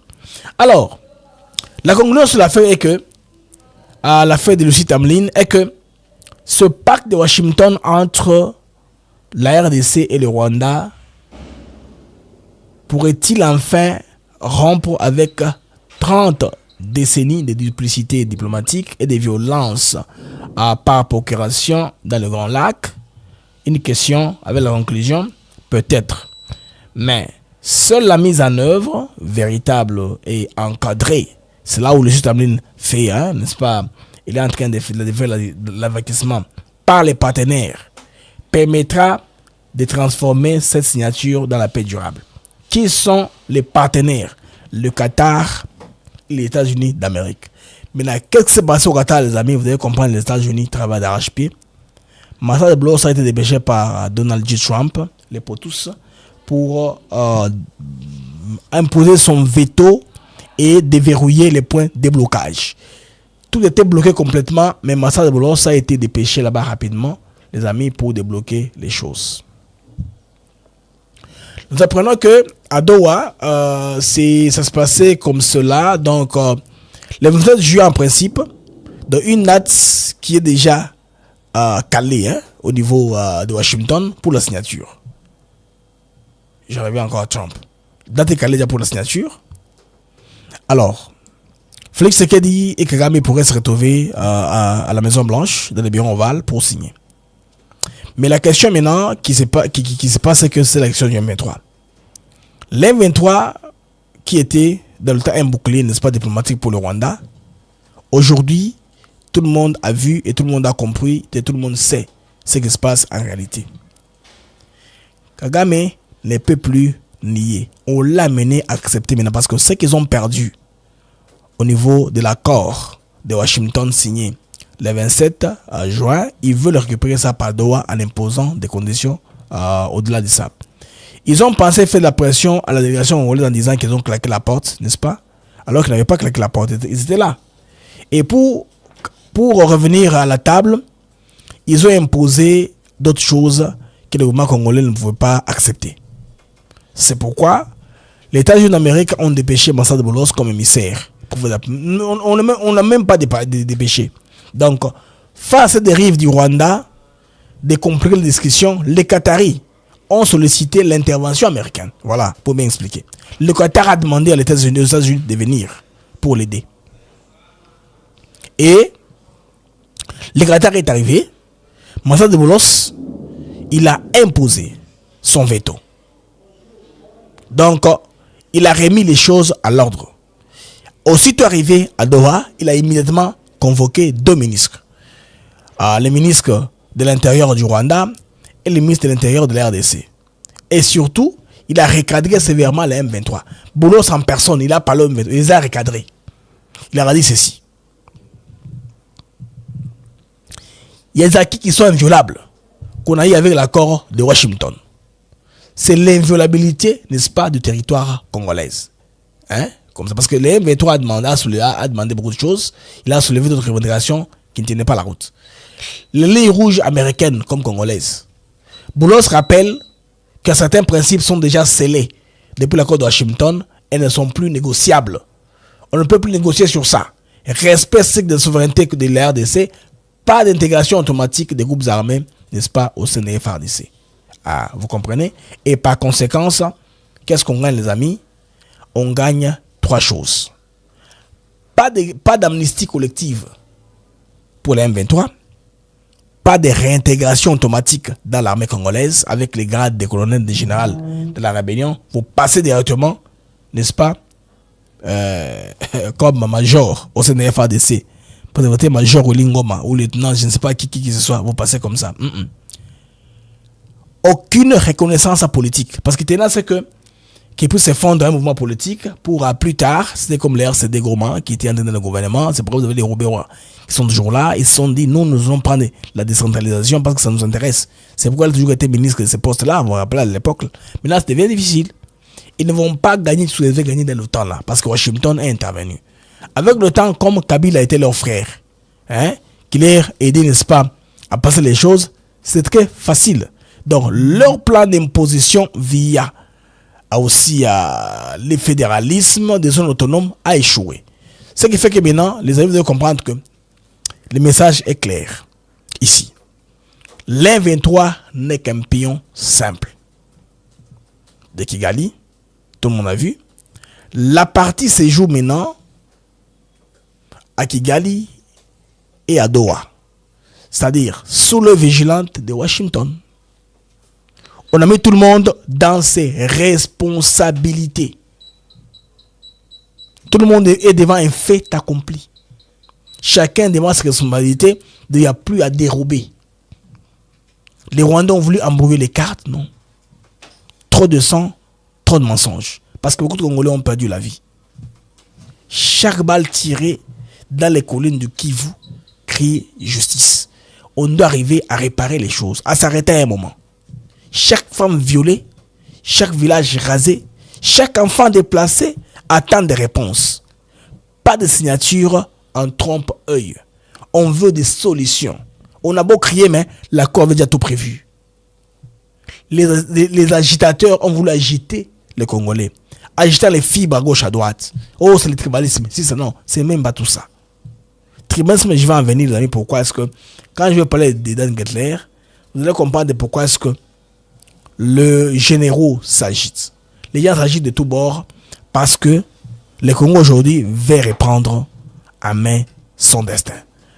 Alors, la conclusion sur l'affaire est que, à l'affaire de Lucie Tamlin, est que ce pacte de Washington entre la RDC et le Rwanda pourrait-il enfin rompre avec 30 décennies de duplicité diplomatique et de violences par procuration dans le Grand Lac? Une question avec la conclusion, peut-être. Mais seule la mise en œuvre véritable et encadrée, c'est là où le juge Tamlin fait, n'est-ce pas? Il est en train de faire l'investissement par les partenaires, permettra de transformer cette signature dans la paix durable. Qui sont les partenaires? Le Qatar et les États-Unis d'Amérique. Maintenant, qu'est-ce qui s'est passé au Qatar, les amis? Vous devez comprendre, les États-Unis travaillent d'arrache-pied. Massad de Blois a été dépêché par Donald J. Trump, les potus, pour imposer son veto et déverrouiller les points de blocage. Tout était bloqué complètement, mais Massad de Blois a été dépêché là-bas rapidement, les amis, pour débloquer les choses. Nous apprenons que à Doha, ça se passait comme cela. Donc, le 27 juin, en principe, dans une date qui est déjà calée au niveau de Washington pour la signature. Je reviens encore à Trump. Date est calée déjà pour la signature. Alors, Félix Tshisekedi et Kagame pourraient se retrouver à la Maison Blanche, dans le bureau ovale, pour signer. Mais la question maintenant qui se passe, c'est que c'est la question du M23. L'M23, qui était dans le temps un bouclier, n'est-ce pas, diplomatique pour le Rwanda, aujourd'hui, tout le monde a vu et tout le monde a compris et tout le monde sait ce qui se passe en réalité. Kagame ne peut plus nier. On l'a mené à accepter maintenant parce que ce qu'ils ont perdu au niveau de l'accord de Washington signé le 27 juin, ils veulent récupérer ça par Doha en imposant des conditions au-delà de ça. Ils ont pensé faire de la pression à la délégation congolaise en disant qu'ils ont claqué la porte, n'est-ce pas? Alors qu'ils n'avaient pas claqué la porte, ils étaient là. Et pour revenir à la table, ils ont imposé d'autres choses que le gouvernement congolais ne pouvait pas accepter. C'est pourquoi les États-Unis d'Amérique ont dépêché Massad de Boulos comme émissaire. On n'a même pas dépêché. Donc, face à cette dérive du Rwanda, de compliquer les discussions, les Qataris ont sollicité l'intervention américaine. Voilà, pour bien expliquer. Le Qatar a demandé aux États-Unis de venir pour l'aider. Et le Qatar est arrivé. Massad de Boulos, il a imposé son veto. Donc, il a remis les choses à l'ordre. Aussitôt arrivé à Doha, il a immédiatement convoqué deux ministres. Le ministre de l'Intérieur du Rwanda et le ministre de l'Intérieur de la RDC. Et surtout, il a recadré sévèrement les M23. Boulos en personne, il a parlé aux M23, il les a recadrés. Il leur a dit ceci. Il y a des acquis qui sont inviolables, qu'on a eu avec l'accord de Washington. C'est l'inviolabilité, n'est-ce pas, du territoire congolais. Hein? Comme ça, parce que les M23 a demandé beaucoup de choses. Il a soulevé d'autres revendications qui ne tenaient pas la route. Les lignes rouges américaines comme congolaises. Boulos rappelle que certains principes sont déjà scellés depuis l'accord de Washington et ne sont plus négociables. On ne peut plus négocier sur ça. Respect strict de la souveraineté de la RDC, pas d'intégration automatique des groupes armés, n'est-ce pas, au sein des FARDC. Ah, vous comprenez? Et par conséquence, qu'est-ce qu'on gagne, les amis? On gagne 3 choses. Pas d'amnistie collective pour les M23, pas de réintégration automatique dans l'armée congolaise avec les grades des colonels des généraux de la rébellion. Vous passez directement, n'est-ce pas, comme major au sein des FARDC. Vous avez major ou lingoma ou lieutenant, je ne sais pas qui que ce soit, vous passez comme ça. Aucune reconnaissance politique. Parce que c'est que qui peut se fondre un mouvement politique pour plus tard, c'était comme les RCD Goma qui était dans le gouvernement, c'est pourquoi vous avez les Robérois qui sont toujours là, ils se sont dit nous allons prendre la décentralisation parce que ça nous intéresse. C'est pourquoi il a toujours été ministre de ces postes-là, vous vous rappelez à l'époque. Mais là, ça devient difficile. Ils ne vont pas gagner ce qu'ils devaient gagner dans le temps là, parce que Washington est intervenu. Avec le temps, comme Kabila a été leur frère, hein, qui leur a aidé, n'est-ce pas, à passer les choses, c'est très facile. Donc, leur plan d'imposition via aussi le fédéralisme des zones autonomes a échoué. Ce qui fait que maintenant, les amis doivent comprendre que le message est clair. Ici, l'M23 n'est qu'un pion simple. De Kigali, tout le monde a vu. La partie se joue maintenant à Kigali et à Doha. C'est-à-dire sous le vigilante de Washington. On a mis tout le monde dans ses responsabilités. Tout le monde est devant un fait accompli. Chacun devant ses responsabilités, il n'y a plus à dérober. Les Rwandais ont voulu embrouiller les cartes, non. Trop de sang, trop de mensonges. Parce que beaucoup de Congolais ont perdu la vie. Chaque balle tirée dans les collines du Kivu crie justice. On doit arriver à réparer les choses, à s'arrêter à un moment. Chaque femme violée, chaque village rasé, chaque enfant déplacé attend des réponses. Pas de signature en trompe-œil. On veut des solutions. On a beau crier, mais l'accord avait déjà tout prévu. Les agitateurs ont voulu agiter les Congolais. Agiter les fibres à gauche, à droite. Oh, c'est le tribalisme. Si, c'est non, c'est même pas tout ça. Tribalisme, je vais en venir, les amis. Pourquoi est-ce que, quand je vais parler de Dan Gettler, vous allez comprendre pourquoi est-ce que le généraux s'agite. Les gens s'agitent de tous bords parce que le Congo aujourd'hui veut reprendre à main son destin.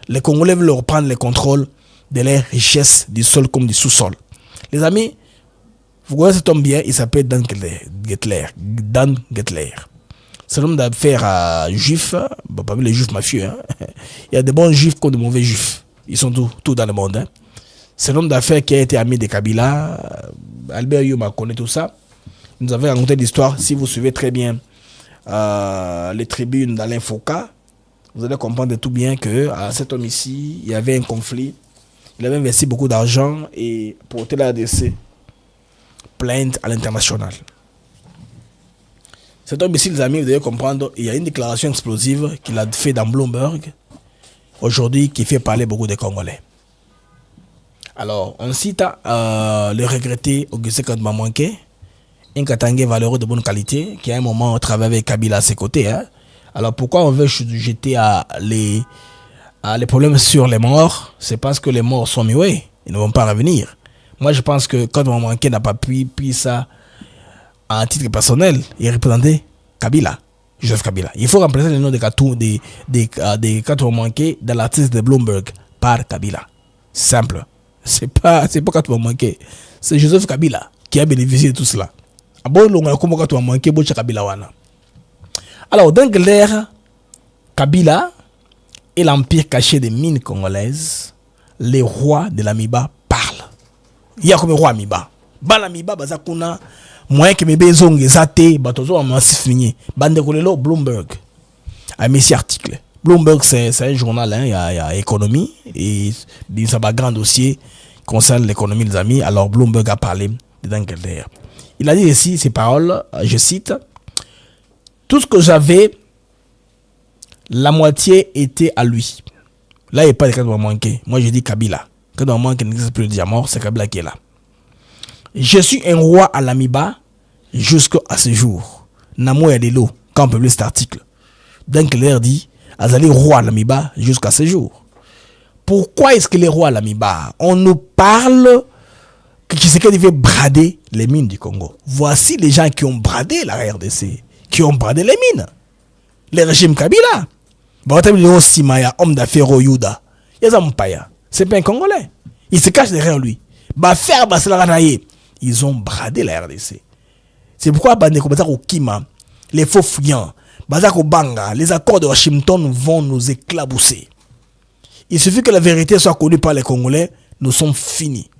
Les Congolais veulent reprendre le contrôle de leurs richesses du sol comme du sous-sol. Les amis, vous voyez cet homme bien, il s'appelle Dan Gettler. Dan Gettler. C'est un homme d'affaires juif, pas les juifs mafieux. Hein. Il y a des bons juifs comme de mauvais juifs. Ils sont tous dans le monde. Hein. C'est un homme d'affaires qui a été ami de Kabila. Albert Yuma connaît tout ça. Il nous avait raconté l'histoire. Si vous suivez très bien les tribunes d'Alain Foucault, vous allez comprendre tout bien que cet homme ici, il y avait un conflit. Il avait investi beaucoup d'argent et porté la RDC plainte à l'international. Cet homme ici, les amis, vous devez comprendre, il y a une déclaration explosive qu'il a fait dans Bloomberg aujourd'hui qui fait parler beaucoup de Congolais. Alors, on cite le regretté Augustin Kadmamanké, un Katangé valeureux de bonne qualité, qui à un moment travaillait avec Kabila à ses côtés. Hein. Alors, pourquoi on veut jeter les problèmes sur les morts? C'est parce que les morts sont muets, ils ne vont pas revenir. Moi, je pense que Kadmamanké n'a pas pris ça à titre personnel. Il représentait Kabila, Joseph Kabila. Il faut remplacer le nom de Kadmamanké dans l'artiste de Bloomberg par Kabila. Simple. C'est pas Kadmamanké, c'est Joseph Kabila qui a bénéficié de tout cela. Alors, dans l'ère Kabila et l'empire caché des mines congolaises les rois de l'Amiba parlent. Il y a comme roi Amiba. Ba l'Amiba, baza kuna, moyen que mes bezong zate, batozo en massif minier. Bande kolelo, Bloomberg. Un messi article. Bloomberg, c'est un journal, hein, il y a économie, et ça va grand dossier concerne l'économie, les amis. Alors Bloomberg a parlé d'Angleterre. Il a dit ici ces paroles, je cite, tout ce que j'avais, la moitié était à lui. Là, il n'y a pas de cas de manquer. Moi, je dis Kabila. Quand on manque, il n'existe plus de diamant, c'est Kabila qui est là. Je suis un roi à l'Amiba jusqu'à ce jour. Namo et Adelo, quand on publie cet article. Dankler dit, Azali roi à l'Amiba jusqu'à ce jour. Pourquoi est-ce que les rois à l'Amiba, on nous parle que Tshisekedi veut brader les mines du Congo. Voici les gens qui ont bradé la RDC, qui ont bradé les mines. Le régime Kabila. Simaya, homme d'affaires au Yuda. C'est pas un Congolais. Il se cache derrière lui. Ils ont bradé la RDC. C'est pourquoi les faux fuyants, les accords de Washington vont nous éclabousser. Il suffit que la vérité soit connue par les Congolais, nous sommes finis.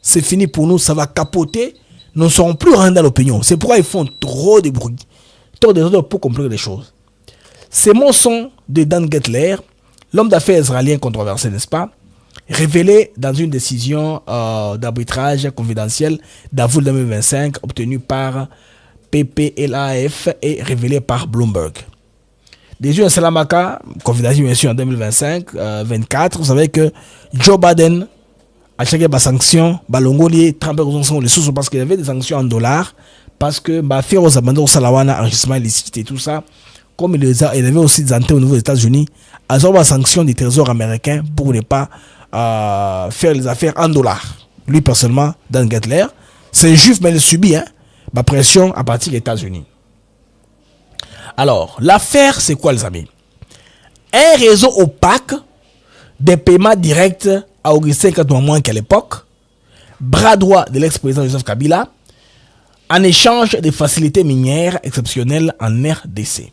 C'est fini pour nous, ça va capoter, nous ne serons plus rendus à l'opinion. C'est pourquoi ils font trop de bruit, trop de choses pour comprendre les choses. Ces mots sont de Dan Gettler, l'homme d'affaires israélien controversé, n'est-ce pas, révélé dans une décision d'arbitrage confidentiel d'avril 2025 obtenue par PPLAF et révélé par Bloomberg. Décision de Salamaka, confidentielle bien sûr en 2025-24, vous savez que Joe Biden a checké des sanctions, Balongoli, Trump les sous parce qu'il y avait des sanctions en dollars, parce que faire aux abandons Salawana, enrichissement illicite et tout ça, comme il avait aussi des antennes au niveau des États-Unis, à des sanctions du trésor américain pour ne pas faire les affaires en dollars. Lui personnellement, Dan Gettler, c'est juif mais il subit la pression à partir des États-Unis. Alors, l'affaire, c'est quoi les amis? Un réseau opaque des paiements directs à Augustin Katumamouan qu'à l'époque, bras droit de l'ex-président Joseph Kabila, en échange des facilités minières exceptionnelles en RDC.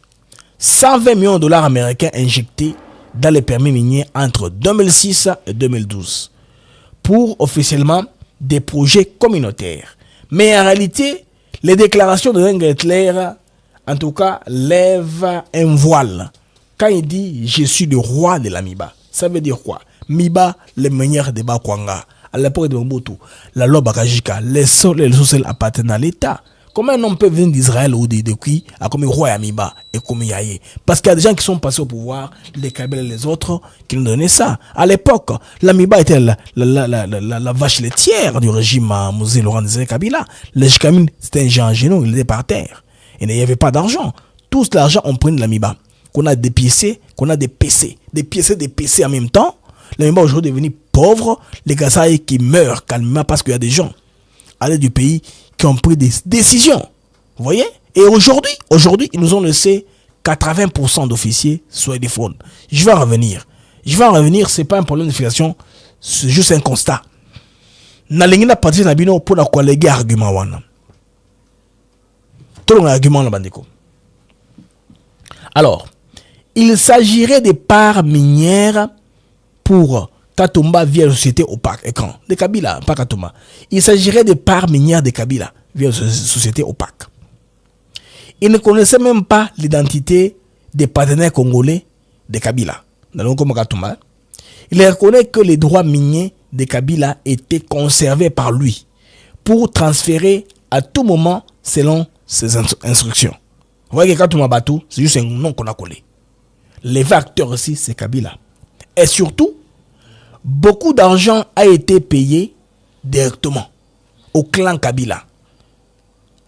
120 millions de dollars américains injectés dans les permis miniers entre 2006 et 2012 pour officiellement des projets communautaires. Mais en réalité, les déclarations de Gettler, en tout cas, lèvent un voile. Quand il dit « je suis le roi de l'Amiba », ça veut dire quoi? Miba, les meilleurs de Bakwanga. À l'époque de Mobutu, la loi Bakajika, les sols et les sous appartiennent à l'État. Comment un homme peut venir d'Israël ou de qui à comme roi Amiba et comme Yaye? Parce qu'il y a des gens qui sont passés au pouvoir, les Kabila et les autres, qui nous donnaient ça. À l'époque, l'Amiba était la vache laitière du régime Mosé Laurent Désiré Kabila. Le Jikamine, c'était un géant en genou, il était par terre. Il n'y avait pas d'argent. Tout l'argent, on prenait de l'Amiba. Qu'on a des PC, qu'on a des PC. Des PC en même temps. L'Amiba aujourd'hui est devenu pauvre. Les Gazaïs qui meurent calmement parce qu'il y a des gens à l'aide du pays qui ont pris des décisions. Vous voyez? Et aujourd'hui, ils nous ont laissé 80% d'officiers sur les téléphones. Je vais en revenir. Ce n'est pas un problème de filiation, c'est juste un constat. Nalengina parti na bino pour la collègue argument wana. Tout argument la bandeko. Alors, il s'agirait des parts minières pour Katumba via la société opaque. Et quand? De Kabila, pas Katumba. Il s'agirait des parts minières de Kabila via la société opaque. Il ne connaissait même pas l'identité des partenaires congolais de Kabila. Comme Katumba. Il reconnaît que les droits miniers de Kabila étaient conservés par lui pour transférer à tout moment selon ses instructions. Vous voyez que Katumba Batou, c'est juste un nom qu'on a collé. Les vrais acteurs aussi, c'est Kabila. Et surtout, beaucoup d'argent a été payé directement au clan Kabila.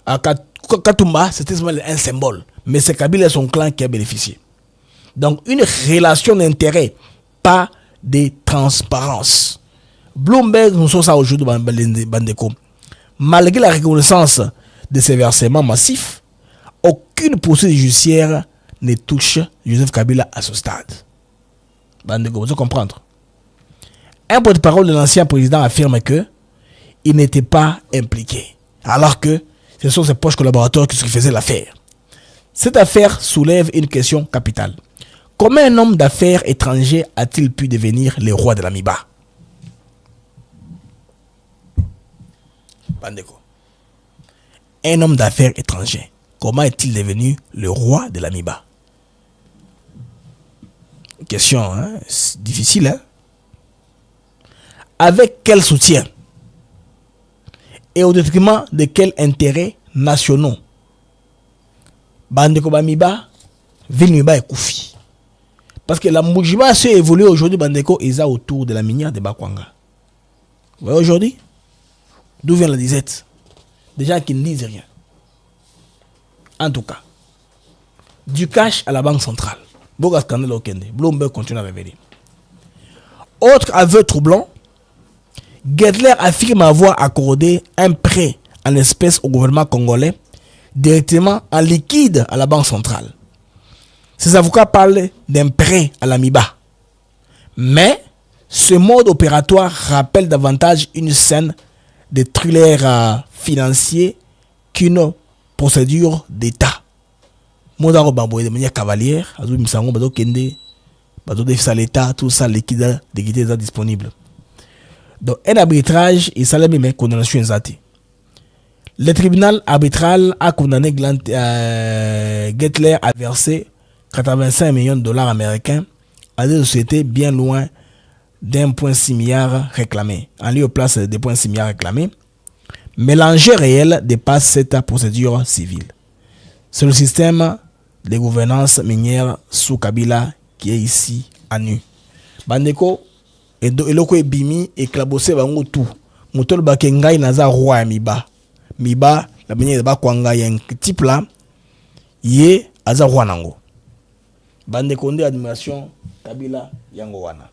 À Katumba, c'était un symbole. Mais c'est Kabila et son clan qui a bénéficié. Donc, une relation d'intérêt, pas de transparence. Bloomberg, nous sommes ça aujourd'hui, Bandeko. Malgré la reconnaissance de ces versements massifs, aucune poursuite judiciaire ne touche Joseph Kabila à ce stade. Bandeko, vous devez comprendre. Un porte-parole de l'ancien président affirme que il n'était pas impliqué, alors que ce sont ses proches collaborateurs qui faisaient l'affaire. Cette affaire soulève une question capitale. Comment un homme d'affaires étranger a-t-il pu devenir le roi de l'Amiba? Bandeko. Un homme d'affaires étranger, comment est-il devenu le roi de l'Amiba? Question difficile. Hein? Avec quel soutien? Et au détriment de quels intérêts nationaux? Bandeko Bamiba, ville Miba est Koufi. Parce que la Moujiba s'est évolué aujourd'hui, Bandeko, ils sont autour de la minière de Bakwanga. Vous voyez aujourd'hui? D'où vient la disette? Des gens qui ne disent rien. En tout cas, du cash à la banque centrale. Boga scandale au Kende. Bloomberg continue à révéler. Autre aveu troublant, Gettler affirme avoir accordé un prêt en espèces au gouvernement congolais directement en liquide à la banque centrale. Ses avocats parlent d'un prêt à l'Amiba. Mais ce mode opératoire rappelle davantage une scène de thriller financier qu'une procédure d'État. Modaro Bamboye de manière cavalière, Azou Misango, Bado Kende, Bado Defisa l'État, tout ça liquide disponible. Donc, un arbitrage, il s'allait même condamnation exacte. Le tribunal arbitral a condamné Gettler à verser 85 millions de dollars américains à des sociétés bien loin d'1,6 milliard réclamés. En lieu place des 2,6 milliards réclamés, mais l'enjeu réel dépasse cette procédure civile. C'est le système de gouvernance minière sous Kabila qui est ici à nu. Bandeko, eloko ebimi éclaboussé bango tout. Motol bakengai naza roi Miba. Miba, la minière de Bakwanga, y a un type là, yé aza roi nango. Bandeko nde admiration Kabila yango wana.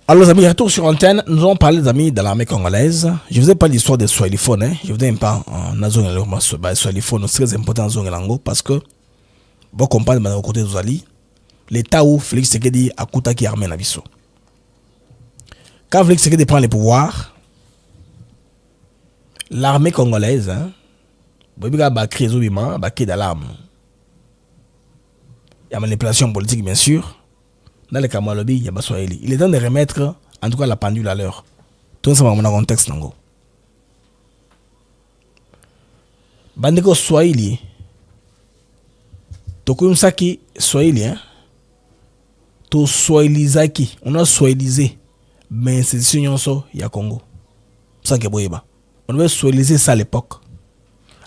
Alors les amis, retour sur antenne, nous allons parler des amis de l'armée congolaise. Je vous ai parlé de l'histoire des Swahiliphones, hein. Je vous ai pas en zone de Swahiliphones, c'est très important en zone lango parce que bon comprendre dans le côté des alliés, l'état où Félix Tshisekedi a coûté qui armée nabiso. Quand Félix Tshisekedi prend le pouvoir, l'armée congolaise, hein, a créé d'alarme. Il y a manipulation politique bien sûr. Dans les Kamalobi, il y a pas Swahili. Il est temps de remettre en tout cas la pendule à l'heure. Tout ça va dans le contexte nango. Bandeko Swahili. Tokumsaki Swahili, hein. To Swahilizaki. On a Swahilisé. Mais c'est ce il y a Congo. Ça qui est beau. On devait Swahiliser ça à l'époque.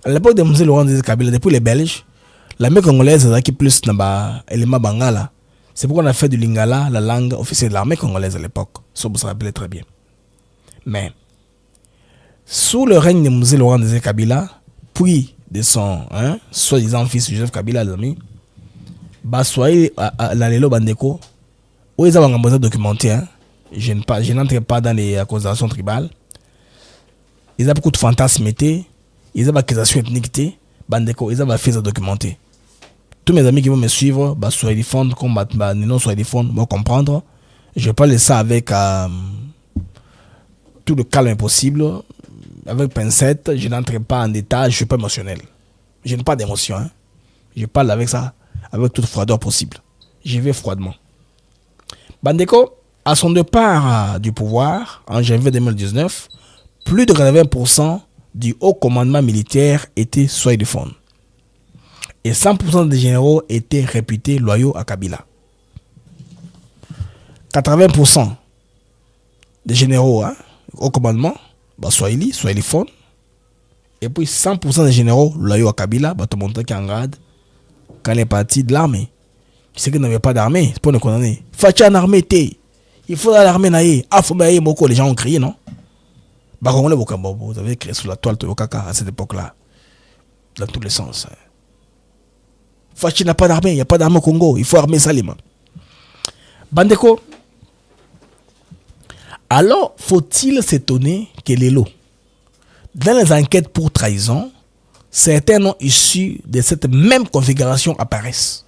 À l'époque de M. Laurent Kabila, depuis les Belges, l'armée congolaise a plus d'éléments bangala. C'est pourquoi on a fait du lingala la langue officielle de l'armée congolaise à l'époque. Ça vous rappelez très bien. Mais, sous le règne de M. Laurent Kabila, puis de son soi-disant fils Joseph Kabila, les amis, Baswahili, la Lelo Bandeko, où ils ont besoin de documenter, je n'entre pas dans les accusations tribales. Ils ont beaucoup de fantasmes, ils ont des accusations ethniques, Bandeko, ils ont fait ça documenter. Tous mes amis qui vont me suivre, Swahiliphone, comme non Swahiliphone, vont comprendre. Je parle de ça avec tout le calme possible, avec pincette. Je n'entre pas en détail, je ne suis pas émotionnel. Je n'ai pas d'émotion. Hein. Je parle avec ça, avec toute froideur possible. J'y vais froidement. Bandeko, à son départ du pouvoir, en janvier 2019, plus de 80% du haut commandement militaire était Swahiliphone. Et 100% des généraux étaient réputés loyaux à Kabila. 80% des généraux au commandement, Swahiliphone. Et puis 100% des généraux loyaux à Kabila, tout le monde qui est en grade, quand il est parti de l'armée. C'est qu'il n'avait pas d'armée, c'est pour nous condamner. Facha en armée, il faut l'armée naïe. Ah, faut bailler beaucoup, les gens ont crié, non? Vous avez créé sous la toile Toyokaka à cette époque-là. Dans tous les sens. Fachi n'a pas d'armée, il n'y a pas d'armée au Congo, il faut armer Salima. Bandeko, alors faut-il s'étonner que les lots, dans les enquêtes pour trahison, certains noms issus de cette même configuration apparaissent.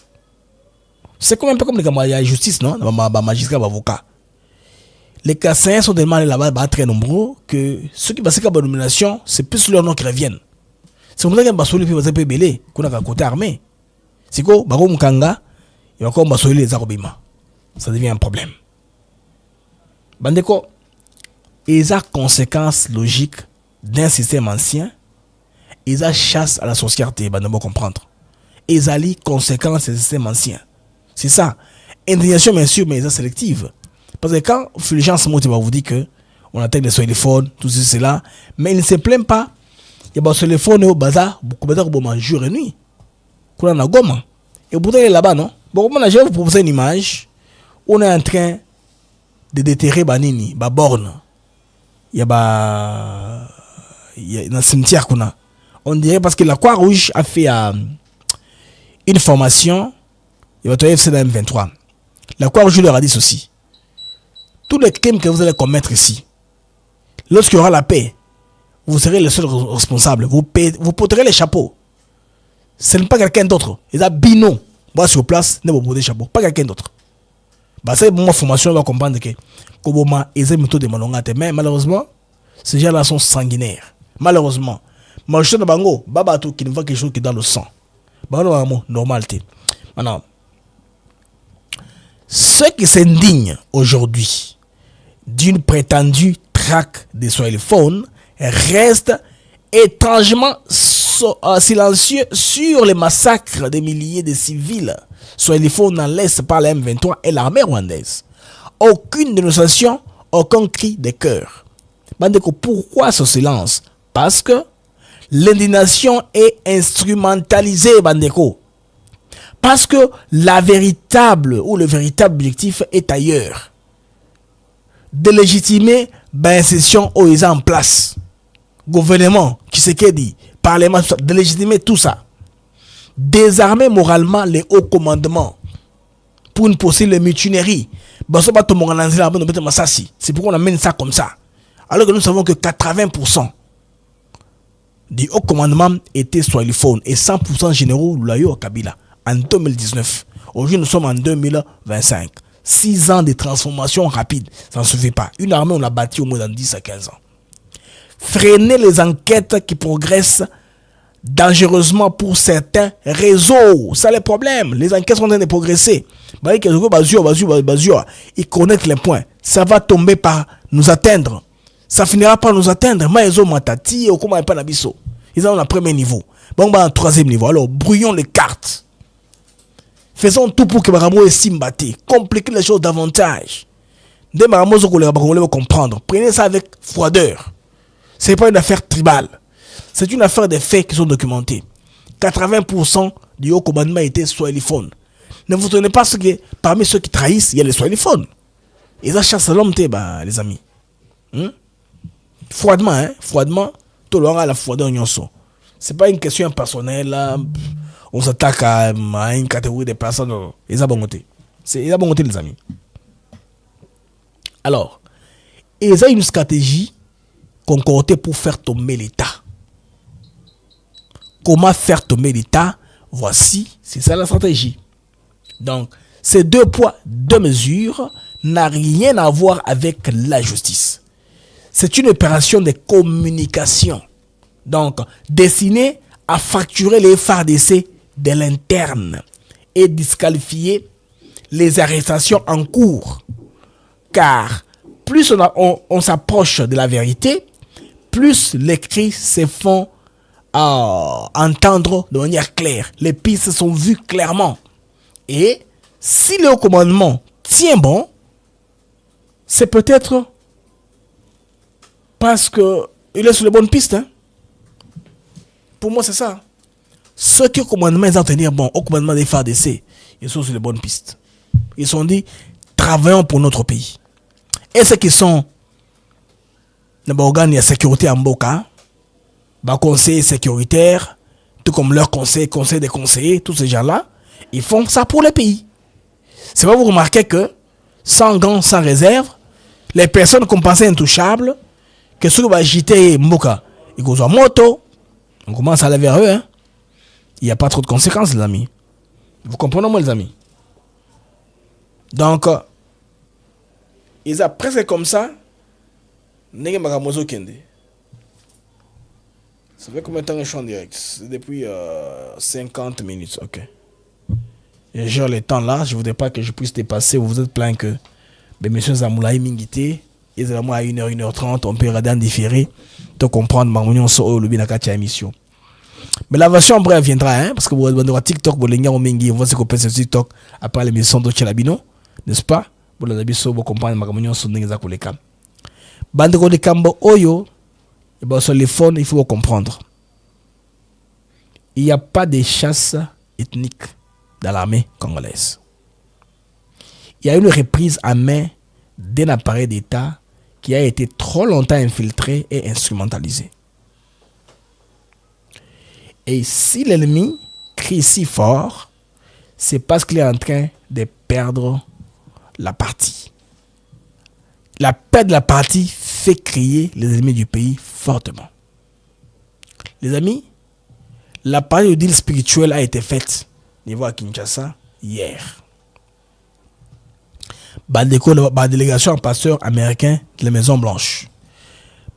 C'est comme un peu comme les camarades de justice, non? Les magistrats, les avocats. Les Kassaïens sont tellement là-bas très nombreux que ceux qui passent la nomination, c'est plus leurs noms qui reviennent. C'est pour ça qu'il y a un basoli qui va s'appeler Belé, qu'on a un côté armé. Siko, bako mukanga, il va comme basoyer les arobima. Ça devient un problème. Bandeko, ils ont conséquences logiques d'un système ancien, ils ont chasse à la société, bandeko comprendre. Ils ont les conséquences du système ancien. C'est ça. Indignation, bien sûr, mais ils sont sélective. Parce que quand Fulgence Mouti va vous dire que on attaque les téléphones, tout ceci, cela, mais il ne se plaint pas. Il y a des téléphones au bazar, beaucoup de jour et nuit. Qu'on a gomme. Et pourtant, il est là-bas, non? Bon, je vais vous proposer une image. On est en train de déterrer Banini, ba borne. Il y a un cimetière qu'on a. On dirait parce que la Croix-Rouge a fait une formation. Il va trouver FC dans M23. La Croix-Rouge leur a dit ceci. Tous les crimes que vous allez commettre ici, lorsqu'il y aura la paix, vous serez le seul responsable. Vous porterez les chapeaux. Ce n'est pas quelqu'un d'autre. Ils ont bino. Moi, sur place, ne vous portez les chapeaux. Pas quelqu'un d'autre. Bah, c'est mon formation, on va comprendre que Koboma, ils ont méthode de Malongate. Mais malheureusement, ces gens-là sont sanguinaires. Malheureusement. Moi, je suis dans Bango, Babatou qui ne voit quelque chose qui est dans le sang. Bah, non, normalité. Maintenant, ceux qui s'indignent aujourd'hui d'une prétendue traque des swahiliphones restent étrangement silencieux sur les massacres des milliers de civils swahiliphones dans l'Est par la M23 et l'armée rwandaise. Aucune dénonciation, aucun cri de cœur. Bandeko, pourquoi ce silence? Parce que l'indignation est instrumentalisée, Bandeko. Parce que le véritable objectif est ailleurs. De légitimer l'institution où ils sont en place. Gouvernement, qui se dit, parlement, de légitimer tout ça. Désarmer moralement les hauts commandements pour une possible mutinerie. C'est pourquoi on amène ça comme ça. Alors que nous savons que 80% du haut commandement était swahiliphone et 100% généraux Lulayo Kabila en 2019. Aujourd'hui, nous sommes en 2025. 6 ans de transformation rapide, ça ne suffit pas. Une armée, on l'a bâtie au moins dans 10 à 15 ans. Freiner les enquêtes qui progressent dangereusement pour certains réseaux. C'est le problème. Les enquêtes sont en train de progresser. Ils connaissent les points. Ça va tomber par nous atteindre. Ça finira par nous atteindre. Ils ont le premier niveau. Bon, un troisième niveau. Alors, brouillons les cartes. Faisons tout pour que Maramo est simbaté. Compliquez les choses davantage. Dès Maramo, vous allez comprendre. Prenez ça avec froideur. Ce n'est pas une affaire tribale. C'est une affaire de faits qui sont documentés. 80% du haut commandement était swahiliphone. Ne vous tenez pas ce que parmi ceux qui trahissent, il y a les swahiliphones. Ils ont chassé l'homme, les amis. Froidement, hein? Froidement, tout le monde a la froideur en Ce n'est pas une question personnelle. Là. On s'attaque à une catégorie de personnes. Ils ont bon côté. Ils ont bon côté, les amis. Alors, ils ont une stratégie concordée pour faire tomber l'État. Comment faire tomber l'État? Voici, c'est ça la stratégie. Donc, ces 2 poids, 2 mesures n'a rien à voir avec la justice. C'est une opération de communication. Donc, destinée à fracturer les FARDC de l'interne et disqualifier les arrestations en cours. Car plus on s'approche de la vérité, plus les cris se font entendre de manière claire. Les pistes sont vues clairement. Et si le haut commandement tient bon, c'est peut-être parce qu'il est sur les bonnes pistes. Hein. Pour moi, c'est ça. Ceux qui au commandement ils ont tenir bon, au commandement des FARDC, ils sont sur les bonnes pistes. Ils sont dit, travaillons pour notre pays. Et ceux qui sont dans l'organe de sécurité en Boka, conseil sécuritaire, tout comme leur conseil des conseillers, tous ces gens-là, ils font ça pour le pays. C'est pas vous remarquez que, sans gants, sans réserve, les personnes qu'on pensait intouchables, que ceux qui vont agiter Mboka, ils causent en moto, on commence à aller vers eux, hein. Il n'y a pas trop de conséquences, les amis. Vous comprenez, moi, les amis? Donc, ils ont presque comme ça. Ça fait combien de temps que je suis en direct? C'est depuis 50 minutes, ok. Je gère le temps là. Je ne voudrais pas que je puisse dépasser. Vous vous êtes plaint que monsieur Zamoulaï Mingité, ils ont à 1h, 1h30. On peut regarder en différé. Donc comprendre Marmonion sur le binakati à émission. Mais la version en bref viendra, hein, parce que vous avez TikTok, vous avez Mingi, on voit ce qu'on peut sur TikTok après l'émission de Chelabino, n'est-ce pas? Vous l'avez vu, vous comprenez Marmonion sur Nenga Kolekam. Bandeko de Kambo Oyo, et ben sur les phones, il faut comprendre. Il n'y a pas de chasse ethnique dans l'armée congolaise. Il y a une reprise à main d'un appareil d'État qui a été trop longtemps infiltré et instrumentalisé. Et si l'ennemi crie si fort, c'est parce qu'il est en train de perdre la partie. La perte de la partie fait crier les ennemis du pays fortement. Les amis, la partie du deal spirituel a été faite niveau à Kinshasa hier. La délégation en pasteur américain de la Maison Blanche.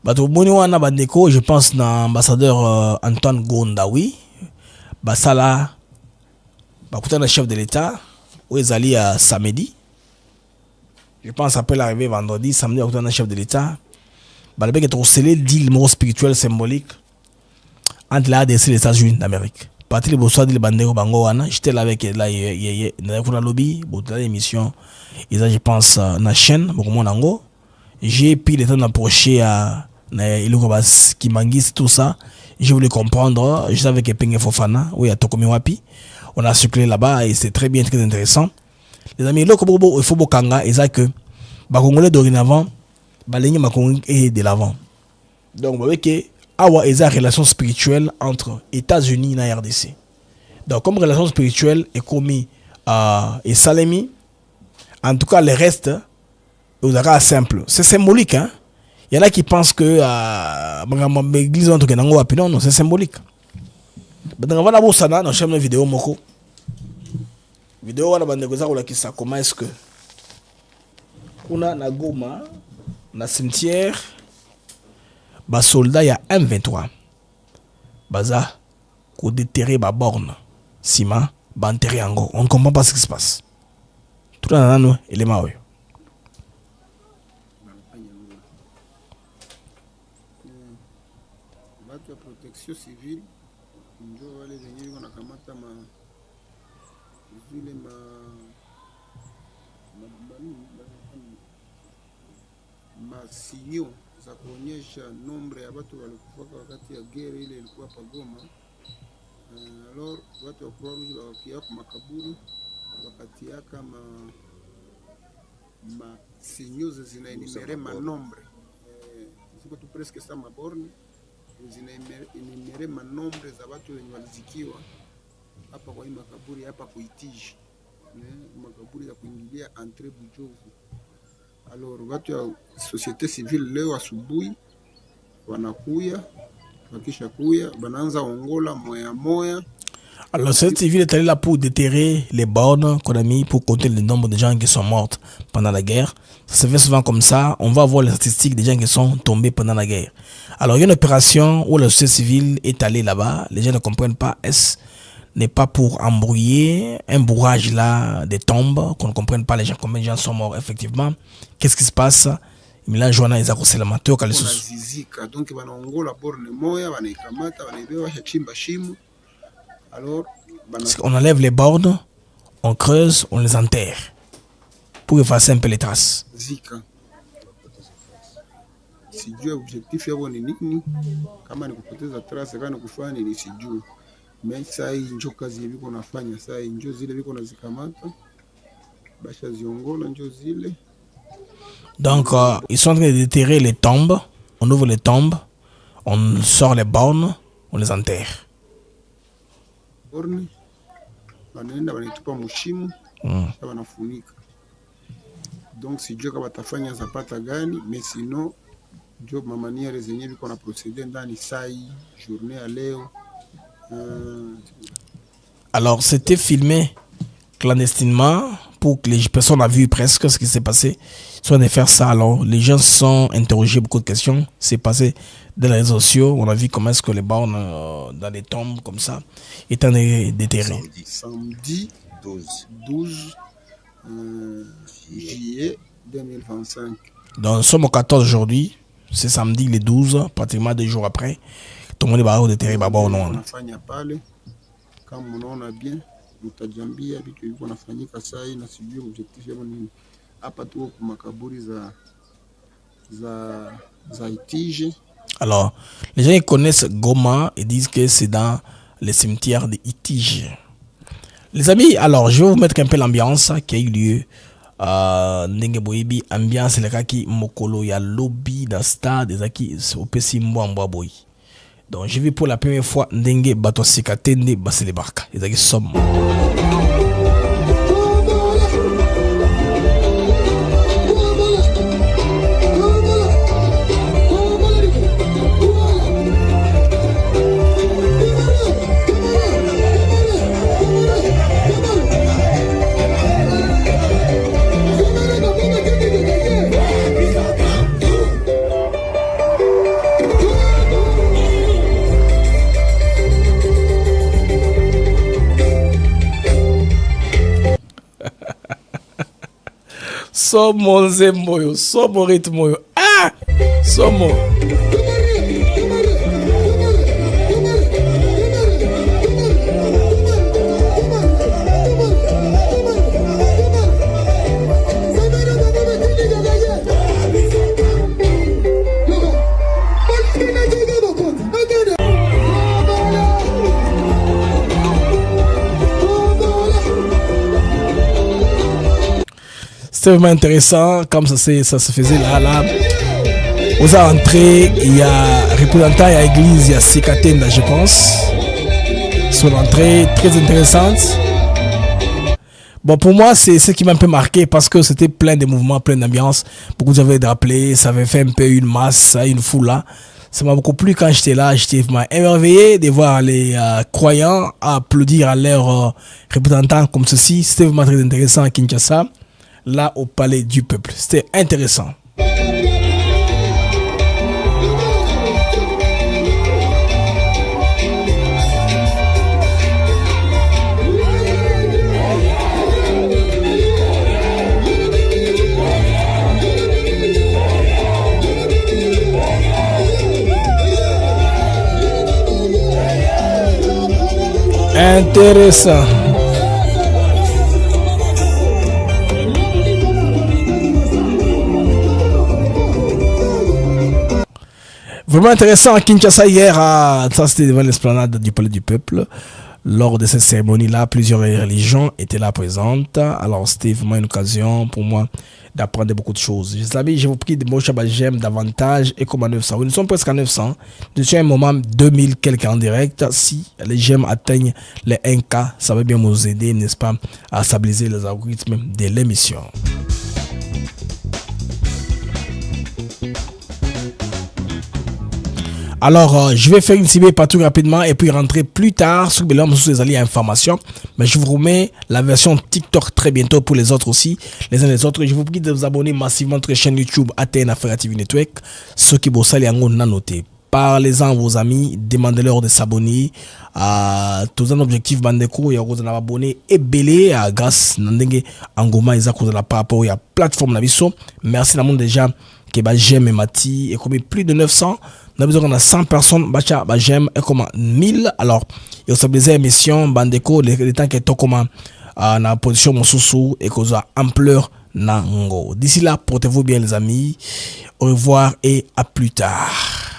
Je pense à l'ambassadeur Antoine Gondawi. Basala, le chef de l'État, où ils allaient samedi. Je pense après l'arrivée vendredi, samedi, le chef de l'État. Il y a trop scellé le deal spirituel symbolique entre la ADC et les États-Unis d'Amérique. Parti le bonsoir de Bandero Bangoana, j'étais là avec la lobby, l'émission, je pense, dans la chaîne, j'ai pris le temps d'approcher à Kimangis, tout ça. Je voulais comprendre, je savais que Penge Fofana, oui, à Tokomi Wapi, on a circulé là-bas et c'est très bien, très intéressant. Les amis, il faut Bokanga, et ça que, les Congolais dorénavant, les Congolais est de l'avant. Donc, vous voyez que, il y a une relation spirituelle entre États-Unis et la RDC. Donc, comme relation spirituelle est commis et Salemi, en tout cas, le reste, vous aurez simple. C'est symbolique, hein. Il y en a qui pensent que l'église entre non, c'est symbolique. Comment est-ce que on a na Goma, na cimetière, bas soldat il y a M23. Baza, qu'on déterre ba borne, ciment, ba enterrer encore. On ne comprend pas ce qui se passe. Tout le monde est élément. Watu wa protection civile ndio wale wenyewe wanakamata zile masinyo za kuonyesha nombre ya watu walikufa wakati ya gere ile ilikuwa pagoma. Alors watu wa Croix Rouge wakia kwa makaburi wakati yaka masinyo zinaenumere manombre ziko tu presque ça maborne zinaenumere manombre za watu wenye walizikiwa hapa kwa hii makaburi hapa kuitiji makaburi ya kuingilia entre Bujovu. Alors watu ya société civile leo asubuhi wanakuya, wakisha kuya banaanza ongola moya moya. Alors cette civile est allée là pour déterrer les bornes qu'on a mis pour compter le nombre de gens qui sont morts pendant la guerre. Ça se fait souvent comme ça. On va voir les statistiques des gens qui sont tombés pendant la guerre. Alors il y a une opération où la société civile est allée là-bas. Les gens ne comprennent pas. Est-ce n'est pas pour embrouiller un bourrage là des tombes qu'on ne comprenne pas les gens combien de gens sont morts effectivement. Qu'est-ce qui se passe? Mila joana eza koselama to kalesusu. Donc banaongola borne moya banaikamata banaibewa chimba shimo. Alors on enlève les bornes, on creuse, on les enterre pour effacer un peu les traces. Zika. Sijue objectif yao ni nini, kama ni kupoteza trace kana kufanya ni sijue. Mais ça njo kazi biko nafanya, ça njo zile biko nazikamata. Basha ziongola njo zile. Donc ils sont en train de déterrer les tombes, on ouvre les tombes, on sort les bornes, on les enterre. Borne banaenda banitupa mushimu banafunika. Donc sijue kama batafanya zapata gani, mais sinon njo mamaniere zenye biko na procéder ndani sai journée à leo. Alors c'était filmé clandestinement pour que les personnes aient vu presque ce qui s'est passé. Soit de faire ça, alors les gens sont interrogés, beaucoup de questions. C'est passé dans les réseaux sociaux. On a vu comment est-ce que les bornes dans les tombes comme ça étaient déterrés. Samedi 12 juillet 2025. Donc, nous sommes au 14 aujourd'hui. C'est samedi, le 12, pratiquement 2 jours après. Tout le monde est barré de terrain, baba au nom. Tunafanya pale kama unaona bien, mtajambia vitu hivyo nafanyika saa hii, na sijui objectif yao nini. Hapa tuko kwa makaburi za Itige. Alors, les gens qui connaissent Goma, ils disent que c'est dans les cimetières de Itige. Les amis, alors je vais vous mettre un peu l'ambiance qui a eu lieu. Ndenge boyebi ambiance le kaki mokolo ya lobby dans stade des aki opesi mbwa boy. Donc j'ai vu pour la première fois ndenge bato sikatende basele barka. Les aki somme. Somo nzembo yo, somo ritmo yo. Ah! Somo. C'était vraiment intéressant comme ça se faisait là. Aux entrées, il y a représentant à l'église, il y a Sikatenda, je pense. Son entrée très intéressante. Bon, pour moi, c'est ce qui m'a un peu marqué parce que c'était plein de mouvements, plein d'ambiance. Beaucoup j'avais rappelé, ça avait fait un peu une masse, une foule là. Ça m'a beaucoup plu quand j'étais là. J'étais vraiment émerveillé de voir les croyants applaudir à leurs représentants comme ceci. C'était vraiment très intéressant à Kinshasa. Là au palais du peuple. C'était intéressant. Intéressant. Vraiment intéressant à Kinshasa hier, ça c'était devant l'esplanade du Palais du Peuple. Lors de cette cérémonie-là, plusieurs religions étaient là présentes. Alors c'était vraiment une occasion pour moi d'apprendre beaucoup de choses. Je vous prie de moi j'aime davantage et comme à 900. Oui, nous sommes presque à 900. Nous sommes à un moment 2000 quelques en direct. Si les j'aime atteignent les 1K, ça va bien nous aider, n'est-ce pas, à stabiliser les algorithmes de l'émission. Alors, je vais faire une cible partout rapidement et puis rentrer plus tard sur les alliés à information. Mais je vous remets la version TikTok très bientôt pour les autres aussi. Les uns les autres. Je vous prie de vous abonner massivement à notre chaîne YouTube ATN Affaire TV Network. Ceux qui bossent les angles noté. Parlez-en à vos amis. Demandez-leur de s'abonner. Tous un objectif bandeko. Il y a des abonnés et belé grâce Nandenge Angoma Isa par rapport à la plateforme Nabiso. Merci à monde déjà qui j'aime et Mati et comme plus de 900. On a besoin de 100 personnes, j'aime et comme 1000. Alors, il y a stabilisé l'émission, Bandeko, les temps qui est comme la position Monsousou et qu'on a ampleur Nango. D'ici là, portez-vous bien les amis. Au revoir et à plus tard.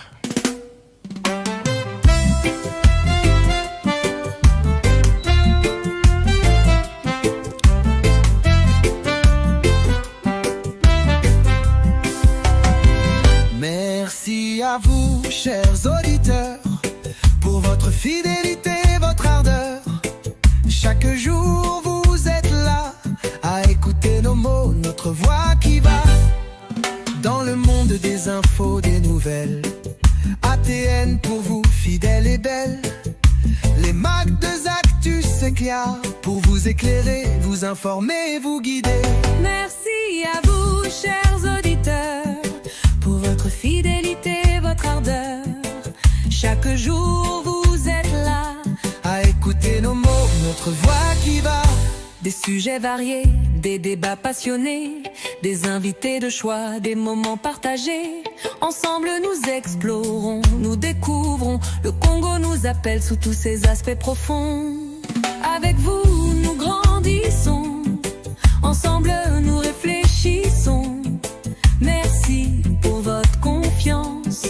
Merci à vous, chers auditeurs, pour votre fidélité, votre ardeur. Chaque jour vous êtes là à écouter nos mots, notre voix qui va dans le monde des infos, des nouvelles. ATN pour vous, fidèle et belle. Les Mac de Actus s'éclairent pour vous éclairer, vous informer et vous guider. Merci à vous, chers auditeurs, pour votre fidélité, votre ardeur. Chaque jour vous êtes là à écouter nos mots, notre voix qui va sujets variés, des débats passionnés, des invités de choix, des moments partagés. Ensemble nous explorons, nous découvrons, le Congo nous appelle sous tous ses aspects profonds. Avec vous nous grandissons, ensemble nous réfléchissons. Merci pour votre confiance,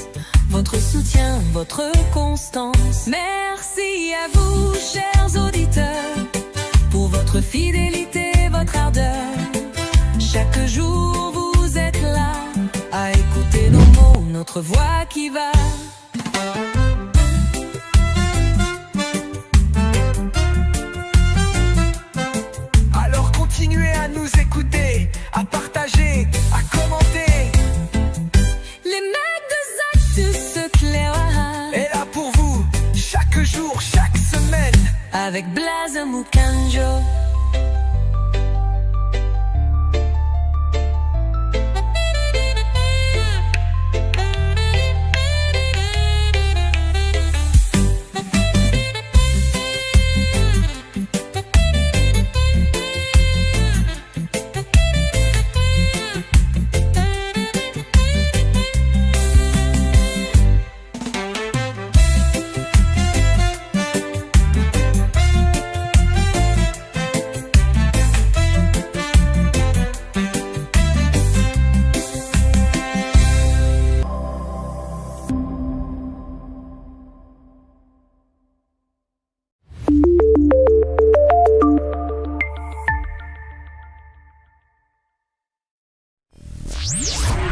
votre soutien, votre constance. Merci à vous, chers auditeurs, pour votre fidélité, votre ardeur. Chaque jour vous êtes là, à écouter nos mots, notre voix qui va. Alors continuez à nous écouter, à partager, à commenter. Les mecs de Zactus Cléa Et là pour vous, chaque jour, chaque semaine, avec Blaise Mukanjo.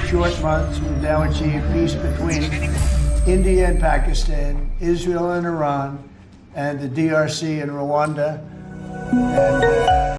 Short months, we've now achieved peace between India and Pakistan, Israel and Iran, and the DRC and Rwanda. And,